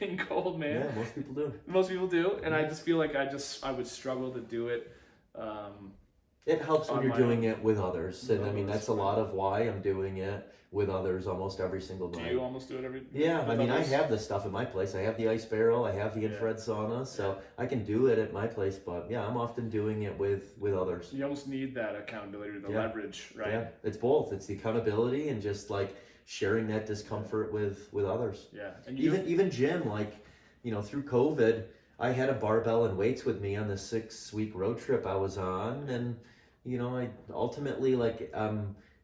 being cold, man. Yeah, most people do. Most people do, and I just feel like I would struggle to do it. It helps when on you're my doing own. it with others, and I mean Others, that's a right. lot of why I'm doing it with others almost every single Do night. you almost do it every Yeah, I with mean, I others? have this stuff at my place. I have the ice barrel, I have the Yeah, infrared sauna, so yeah. I can do it at my place. But yeah, I'm often doing it with others. You almost need that accountability, the Yeah, leverage, right? yeah. It's both. It's the accountability and just like sharing that discomfort with others. Yeah, and Even gym, like through COVID, I had a barbell and weights with me on the 6-week road trip I was on, and I ultimately like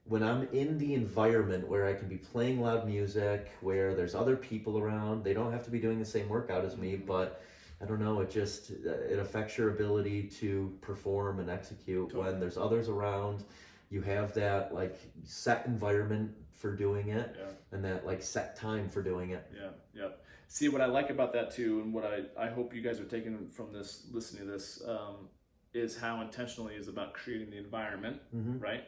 when I'm in the environment where I can be playing loud music, where there's other people around, they don't have to be doing the same workout as me, but I don't know, it affects your ability to perform and execute Totally. when there's others around. You have that like set environment for doing it, Yeah. and that like set time for doing it. Yeah, yeah. See, what I like about that too, and what I hope you guys are taking from this, listening to this, is how intentionally is about creating the environment, right?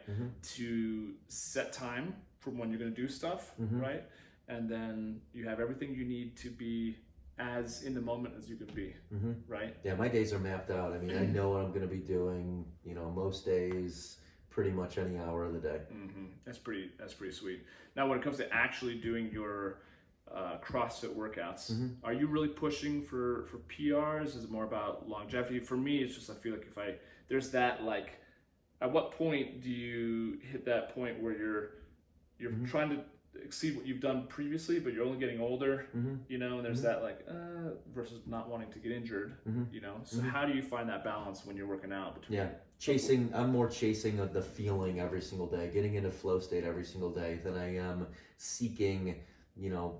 To set time from when you're going to do stuff, right? And then you have everything you need to be as in the moment as you can be, right? Yeah, my days are mapped out. I mean, I know what I'm going to be doing, most days, pretty much any hour of the day. That's pretty sweet. Now, when it comes to actually doing your CrossFit workouts, are you really pushing for PRs? Is it more about longevity? For me, it's just I feel like there's that like, at what point do you hit that point where you're trying to exceed what you've done previously, but you're only getting older, and there's that like versus not wanting to get injured, So how do you find that balance when you're working out between? Yeah, I'm more chasing the feeling every single day, getting into flow state every single day than I am seeking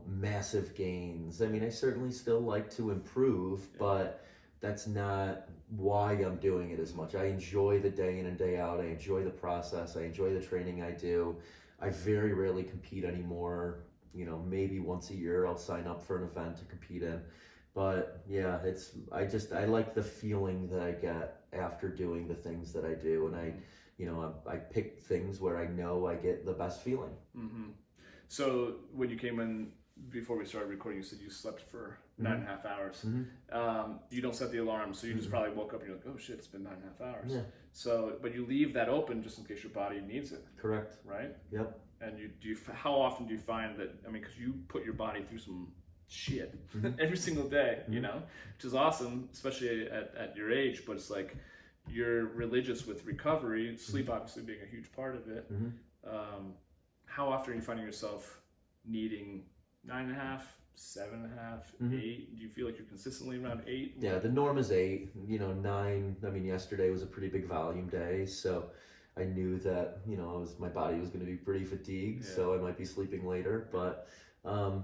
massive gains. I mean, I certainly still like to improve, but that's not why I'm doing it as much. I enjoy the day in and day out. I enjoy the process. I enjoy the training I do. I very rarely compete anymore. Maybe once a year I'll sign up for an event to compete in. But yeah, I like the feeling that I get after doing the things that I do, and I pick things where I know I get the best feeling. So when you came in before we started recording, you said you slept for 9.5 hours. You don't set the alarm, so you just probably woke up and you're like, oh shit, it's been 9.5 hours. Yeah. So, but you leave that open just in case your body needs it. Correct. Right? Yep. And how often do you find that, I mean, because you put your body through some shit every single day, which is awesome, especially at your age, but it's like you're religious with recovery, sleep obviously being a huge part of it. How often are you finding yourself needing 9.5, 7.5, 8? Do you feel like you're consistently around 8? Yeah, the norm is 8. 9. I mean, yesterday was a pretty big volume day, so I knew that my body was going to be pretty fatigued, so I might be sleeping later. But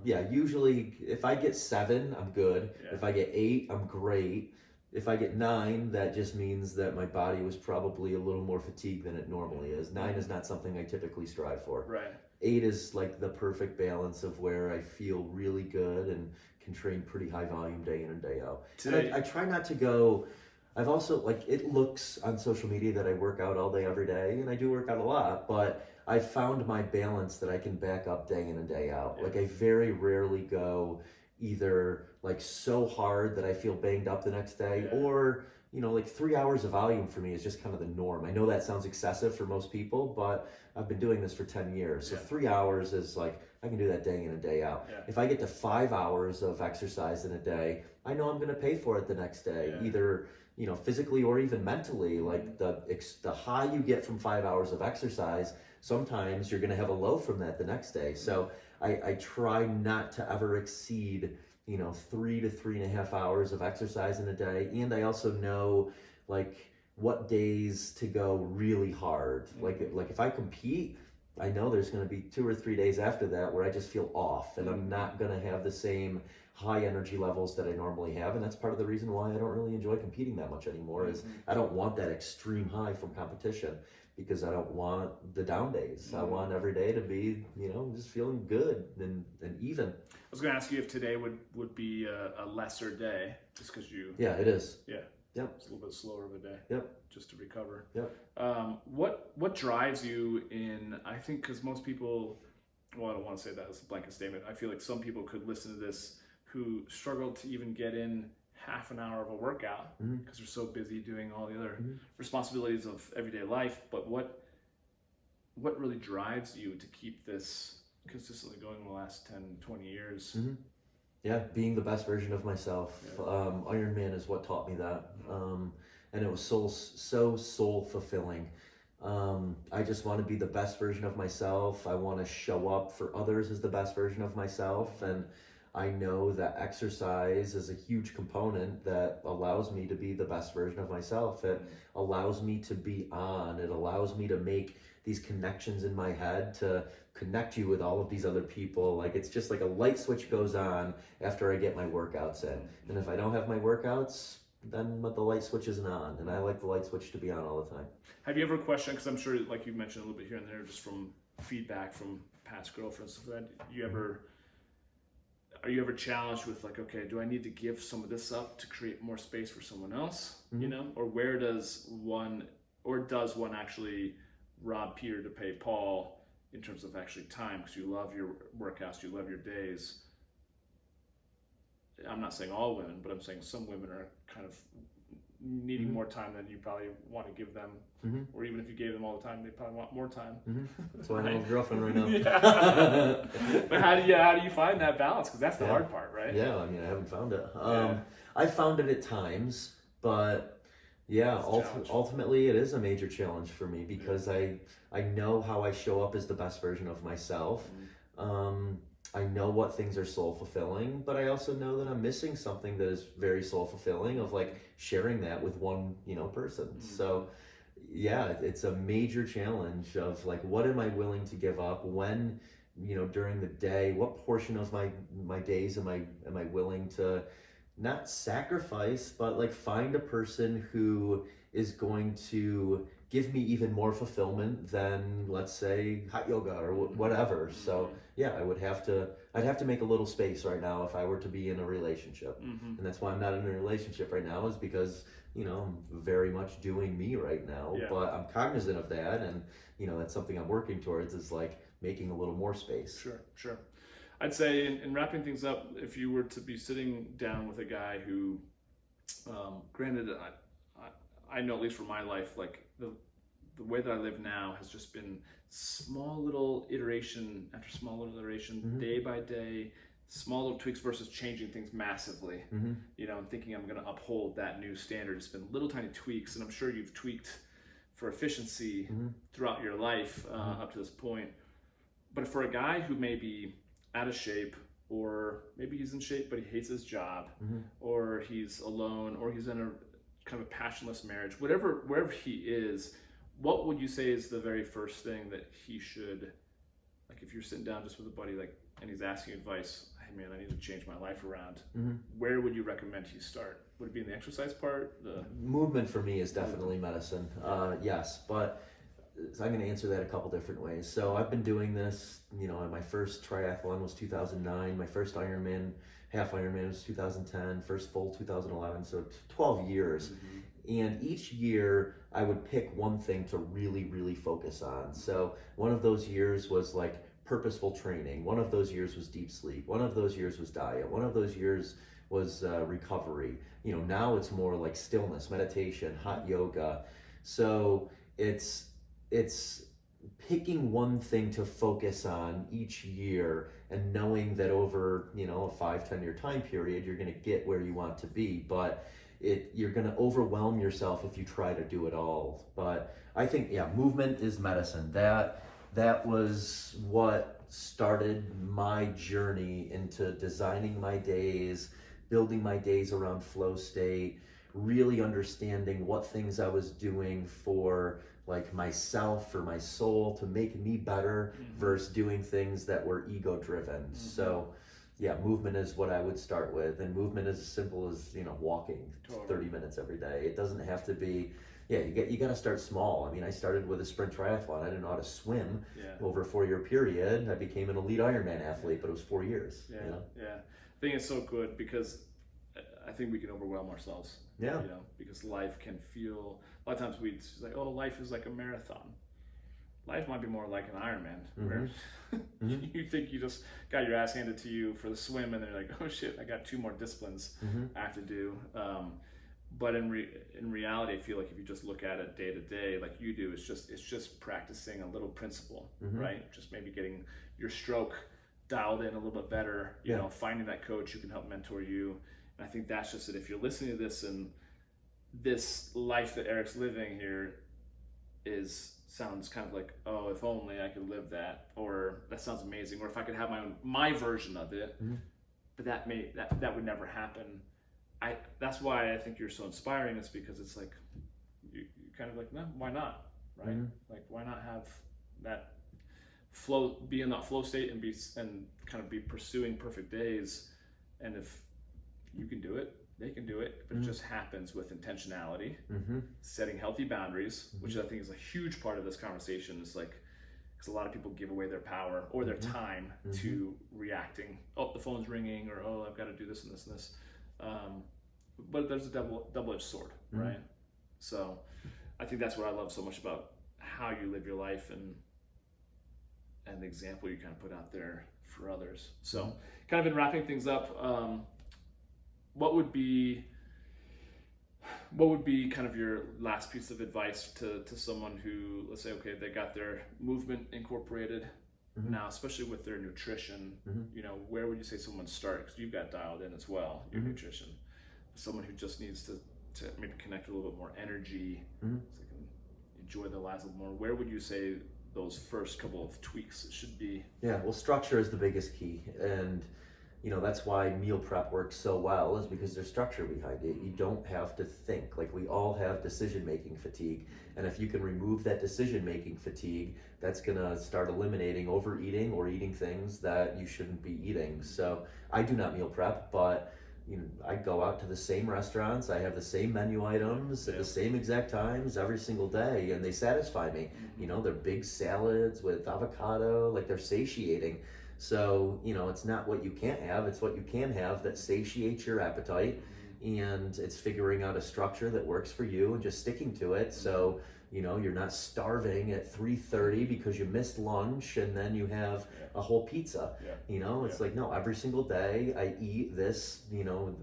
usually if I get 7, I'm good. Yeah. If I get 8, I'm great. If I get 9, that just means that my body was probably a little more fatigued than it normally is. 9 is not something I typically strive for. Right. 8 is like the perfect balance of where I feel really good and can train pretty high volume day in and day out. And I try not to go. I've also, it looks on social media that I work out all day, every day, and I do work out a lot, but I found my balance that I can back up day in and day out. Yeah. Like I very rarely go either like so hard that I feel banged up the next day, or 3 hours of volume for me is just kind of the norm. I know that sounds excessive for most people, but I've been doing this for 10 years. So 3 hours is like, I can do that day in and day out. Yeah. If I get to 5 hours of exercise in a day, I know I'm going to pay for it the next day, either physically or even mentally. Like the high you get from 5 hours of exercise, sometimes you're going to have a low from that the next day. So I try not to ever exceed 3 to 3.5 hours of exercise in a day. And I also know like what days to go really hard. Like if I compete, I know there's going to be 2 or 3 days after that where I just feel off, and I'm not going to have the same high energy levels that I normally have. And that's part of the reason why I don't really enjoy competing that much anymore, is I don't want that extreme high from competition, because I don't want the down days. I want every day to be, just feeling good and even. I was going to ask you if today would be a lesser day, just because you... Yeah, it is. Yeah. Yep. It's a little bit slower of a day. Yep. Just to recover. Yep. What drives you in, I think, because most people, well, I don't want to say that as a blanket statement. I feel like some people could listen to this who struggle to even get in half an hour of a workout Mm-hmm. because you're so busy doing all the other Mm-hmm. responsibilities of everyday life. But what really drives you to keep this consistently going in the last 10, 20 years? Mm-hmm. Yeah, being the best version of myself. Yeah. Ironman is what taught me that. And it was so soul fulfilling. I just want to be the best version of myself. I want to show up for others as the best version of myself. And I know that exercise is a huge component that allows me to be the best version of myself. It allows me to be on. It allows me to make these connections in my head to connect you with all of these other people. Like, it's just like a light switch goes on after I get my workouts in. And if I don't have my workouts, then the light switch isn't on. And I like the light switch to be on all the time. Have you ever questioned, because I'm sure, like you mentioned a little bit here and there, just from feedback from past girlfriends, stuff like that, are you ever challenged with, like, okay, do I need to give some of this up to create more space for someone else? Mm-hmm. You know, or does one actually rob Peter to pay Paul in terms of actually time, because you love your workouts, you love your days? I'm not saying all women, but I'm saying some women are kind of needing more time than you probably want to give them. Or even if you gave them all the time, they probably want more time. So I have a girlfriend right now. Yeah. But how do you find that balance? Because that's the hard part, right? Yeah, I mean, I haven't found it. I found it at times, but yeah, ultimately it is a major challenge for me because I know how I show up as the best version of myself. I know what things are soul fulfilling, but I also know that I'm missing something that is very soul fulfilling, of like sharing that with one, person. So yeah, it's a major challenge of like, what am I willing to give up when, during the day, what portion of my days am I willing to not sacrifice, but like find a person who is going to give me even more fulfillment than, let's say, hot yoga or whatever. So yeah, I'd have to make a little space right now if I were to be in a relationship. And that's why I'm not in a relationship right now, is because, I'm very much doing me right now, but I'm cognizant of that. And, that's something I'm working towards, is like making a little more space. Sure. I'd say in wrapping things up, if you were to be sitting down with a guy who, granted, I know, at least for my life, like the way that I live now has just been small little iteration after small little iteration, day by day, small little tweaks versus changing things massively. And thinking I'm going to uphold that new standard. It's been little tiny tweaks, and I'm sure you've tweaked for efficiency throughout your life up to this point. But for a guy who may be out of shape, or maybe he's in shape but he hates his job, or he's alone, or he's in a kind of a passionless marriage, wherever he is, what would you say is the very first thing that he should, like, if you're sitting down just with a buddy, like, and he's asking advice, hey man, I need to change my life around, where would you recommend he start? Would it be in the exercise part? The movement for me is definitely medicine. Yes, but so I'm going to answer that a couple different ways. So I've been doing this, my first triathlon was 2009, my first Ironman, half Ironman was 2010, first full 2011, so 12 years. And each year I would pick one thing to really, really focus on. So one of those years was like purposeful training. One of those years was deep sleep. One of those years was diet. One of those years was recovery. Now it's more like stillness, meditation, hot yoga. So it's picking one thing to focus on each year, and knowing that over, a 5-10 year time period, you're going to get where you want to be. But you're going to overwhelm yourself if you try to do it all. But I think, movement is medicine. That was what started my journey into designing my days, building my days around flow state, really understanding what things I was doing for like myself, for my soul, to make me better, versus doing things that were ego driven. So movement is what I would start with, and movement is as simple as, walking 30 minutes every day. It doesn't have to be, you got to start small. I mean, I started with a sprint triathlon. I didn't know how to swim over a 4-year period. I became an elite Ironman athlete, but it was 4 years. I think it's so good, because I think we can overwhelm ourselves. Because life can feel, a lot of times we say, oh, life is like a marathon. life might be more like an Ironman, Mm-hmm. where Mm-hmm. you think you just got your ass handed to you for the swim, and then you're like, oh shit, I got 2 more disciplines Mm-hmm. I have to do. But in reality, I feel like if you just look at it day to day, like you do, it's just practicing a little principle, Mm-hmm. right? Just maybe getting your stroke dialed in a little bit better. You Yeah. know, finding that coach who can help mentor you. And I think that's just it. If you're listening to this, and this life that Eric's living here sounds kind of like, oh, if only I could live that, or that sounds amazing, or if I could have my version of it. Mm-hmm. But that would never happen. That's why I think you're so inspiring, is because it's like you kind of like, no, why not, right? Mm-hmm. Like, why not have that flow, be in that flow state, and kind of be pursuing perfect days. And if you can do it, they can do it, but Mm-hmm. it just happens with intentionality, Mm-hmm. setting healthy boundaries, Mm-hmm. which I think is a huge part of this conversation. Is like, because a lot of people give away their power or their Mm-hmm. time Mm-hmm. to reacting. Oh, the phone's ringing, or oh, I've got to do this and this and this. But there's a double-edged sword, Mm-hmm. right? So I think that's what I love so much about how you live your life, and the example you kind of put out there for others. So kind of in wrapping things up, what would be kind of your last piece of advice to someone who, let's say, okay, they got their movement incorporated Mm-hmm. now, especially with their nutrition, Mm-hmm. you know, where would you say someone start? Because you've got dialed in as well, your Mm-hmm. nutrition. Someone who just needs to maybe connect with a little bit more energy, Mm-hmm. so they can enjoy their lives a little more. Where would you say those first couple of tweaks should be? Yeah, well, structure is the biggest key, and that's why meal prep works so well, is because there's structure behind it. You don't have to think. Like, we all have decision-making fatigue, and if you can remove that decision-making fatigue, that's gonna start eliminating overeating or eating things that you shouldn't be eating. So I do not meal prep, but I go out to the same restaurants, I have the same menu items at the same exact times every single day, and they satisfy me. They're big salads with avocado, like, they're satiating. So, it's not what you can't have, it's what you can have that satiates your appetite. And it's figuring out a structure that works for you and just sticking to it. So, you're not starving at 3:30 because you missed lunch and then you have a whole pizza. It's like, no, every single day I eat this,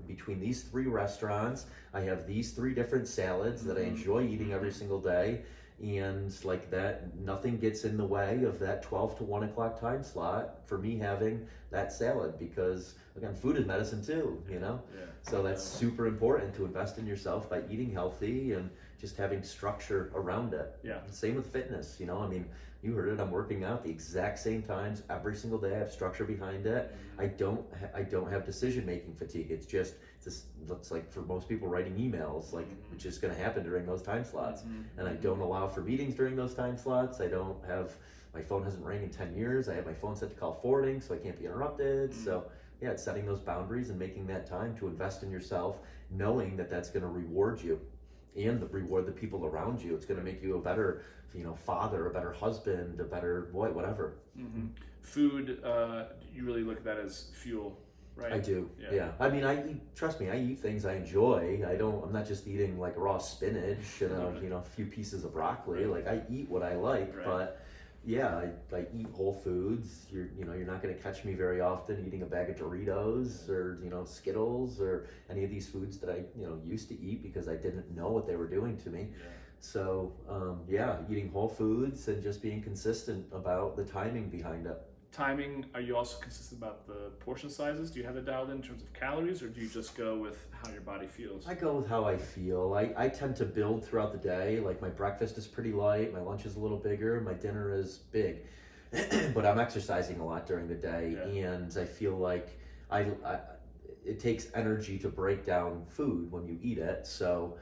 between these 3 restaurants, I have these 3 different salads that I enjoy eating every single day. And like that, nothing gets in the way of that 12 to 1 o'clock time slot for me having that salad, because again, food is medicine too, So that's super important, to invest in yourself by eating healthy and just having structure around it. Same with fitness, you heard it, I'm working out the exact same times every single day. I have structure behind it. I don't have decision-making fatigue. It's just, looks like for most people writing emails, like it's just going to happen during those time slots. And I don't allow for meetings during those time slots. I don't have, my phone hasn't rang in 10 years. I have my phone set to call forwarding, so I can't be interrupted. So yeah, it's setting those boundaries and making that time to invest in yourself, knowing that that's going to reward you and reward the people around you. It's going to make you a better, father, a better husband, a better boy, whatever. Food, you really look at that as fuel, right? I do. Yeah. I mean, trust me, I eat things I enjoy. I'm not just eating like raw spinach and a few pieces of broccoli. Like, I eat what I like, but yeah, I eat whole foods. You're not going to catch me very often eating a bag of Doritos or Skittles or any of these foods that I used to eat because I didn't know what they were doing to me. So eating whole foods and just being consistent about the timing behind it. Timing, are you also consistent about the portion sizes? Do you have it dialed in terms of calories, or do you just go with how your body feels? I go with how I feel. I tend to build throughout the day. Like, my breakfast is pretty light, my lunch is a little bigger, my dinner is big. But I'm exercising a lot during the day, and I feel like it takes energy to break down food when you eat it. So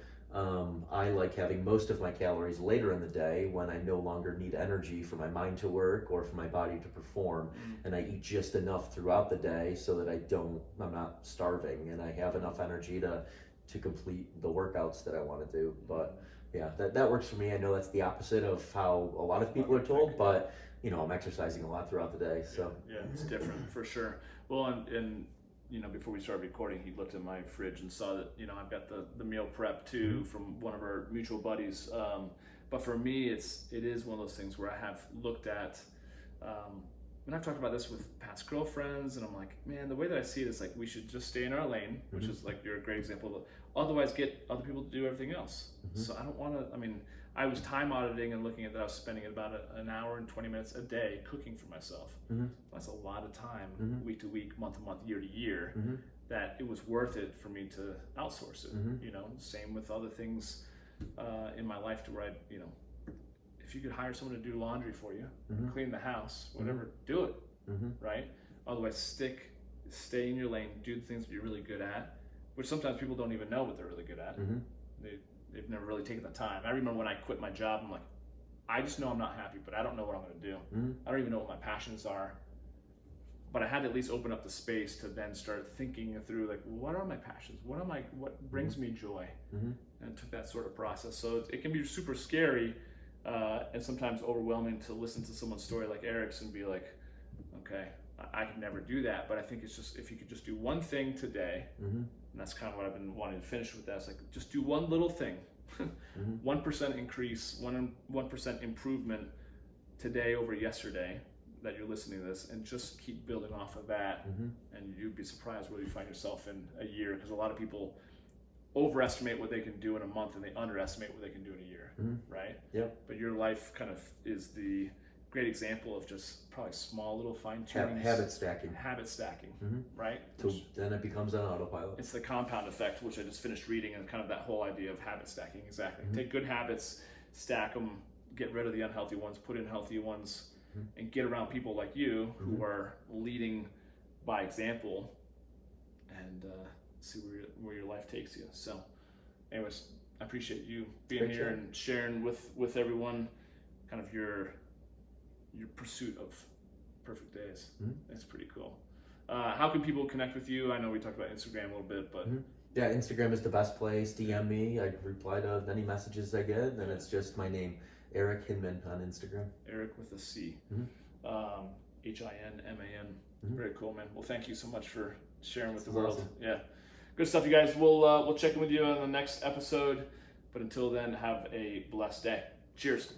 I like having most of my calories later in the day, when I no longer need energy for my mind to work or for my body to perform. And I eat just enough throughout the day so that I'm not starving, and I have enough energy to complete the workouts that I want to do. But yeah, that works for me. I know that's the opposite of how a lot of people are told, but I'm exercising a lot throughout the day. So yeah, it's different for sure. Well, and before we started recording, he looked at my fridge and saw that, I've got the meal prep too from one of our mutual buddies. But for me, it is one of those things where I have looked at, and I've talked about this with past girlfriends, and I'm like, man, the way that I see it is like we should just stay in our lane, which is like you're a great example of. Otherwise, get other people to do everything else. So I don't want to. I mean, I was time auditing and looking at that. I was spending about an hour and 20 minutes a day cooking for myself. That's a lot of time, week to week, month to month, year to year. That it was worth it for me to outsource it. You know, same with other things in my life to where I, you know, if you could hire someone to do laundry for you, clean the house, whatever, do it, right? Otherwise, stay in your lane, do the things that you're really good at, which sometimes people don't even know what they're really good at. They've never really taken the time. I remember when I quit my job, I'm like, I just know I'm not happy, but I don't know what I'm going to do. I don't even know what my passions are. But I had to at least open up the space to then start thinking through, like, what are my passions? What brings me joy? And it took that sort of process. So it can be super scary and sometimes overwhelming to listen to someone's story like Eric's and be like, okay, I can never do that. But I think it's just, if you could just do one thing today, and that's kind of what I've been wanting to finish with that. It's like, just do one little thing, 1% increase, 1% improvement today over yesterday that you're listening to this, and just keep building off of that. And you'd be surprised where you find yourself in a year, because a lot of people overestimate what they can do in a month and they underestimate what they can do in a year, right? Yep. But your life kind of is the great example of just probably small little fine-tuning Habit stacking, right? So then it becomes an autopilot. It's the compound effect, which I just finished reading, and kind of that whole idea of habit stacking. Exactly. Take good habits, stack them, get rid of the unhealthy ones, put in healthy ones, and get around people like you who are leading by example, and see where your life takes you. So anyways, I appreciate you being here and sharing with everyone kind of your pursuit of perfect days. It's pretty cool. How can people connect with you? I know we talked about Instagram a little bit, but yeah, Instagram is the best place. DM me. I reply to any messages I get, and it's just my name, Eric Hinman, on Instagram. Eric with a C. Hinman. Very cool, man. Well, thank you so much for sharing with the world. Awesome. Yeah, good stuff, you guys. We'll check in with you on the next episode, but until then, have a blessed day. Cheers.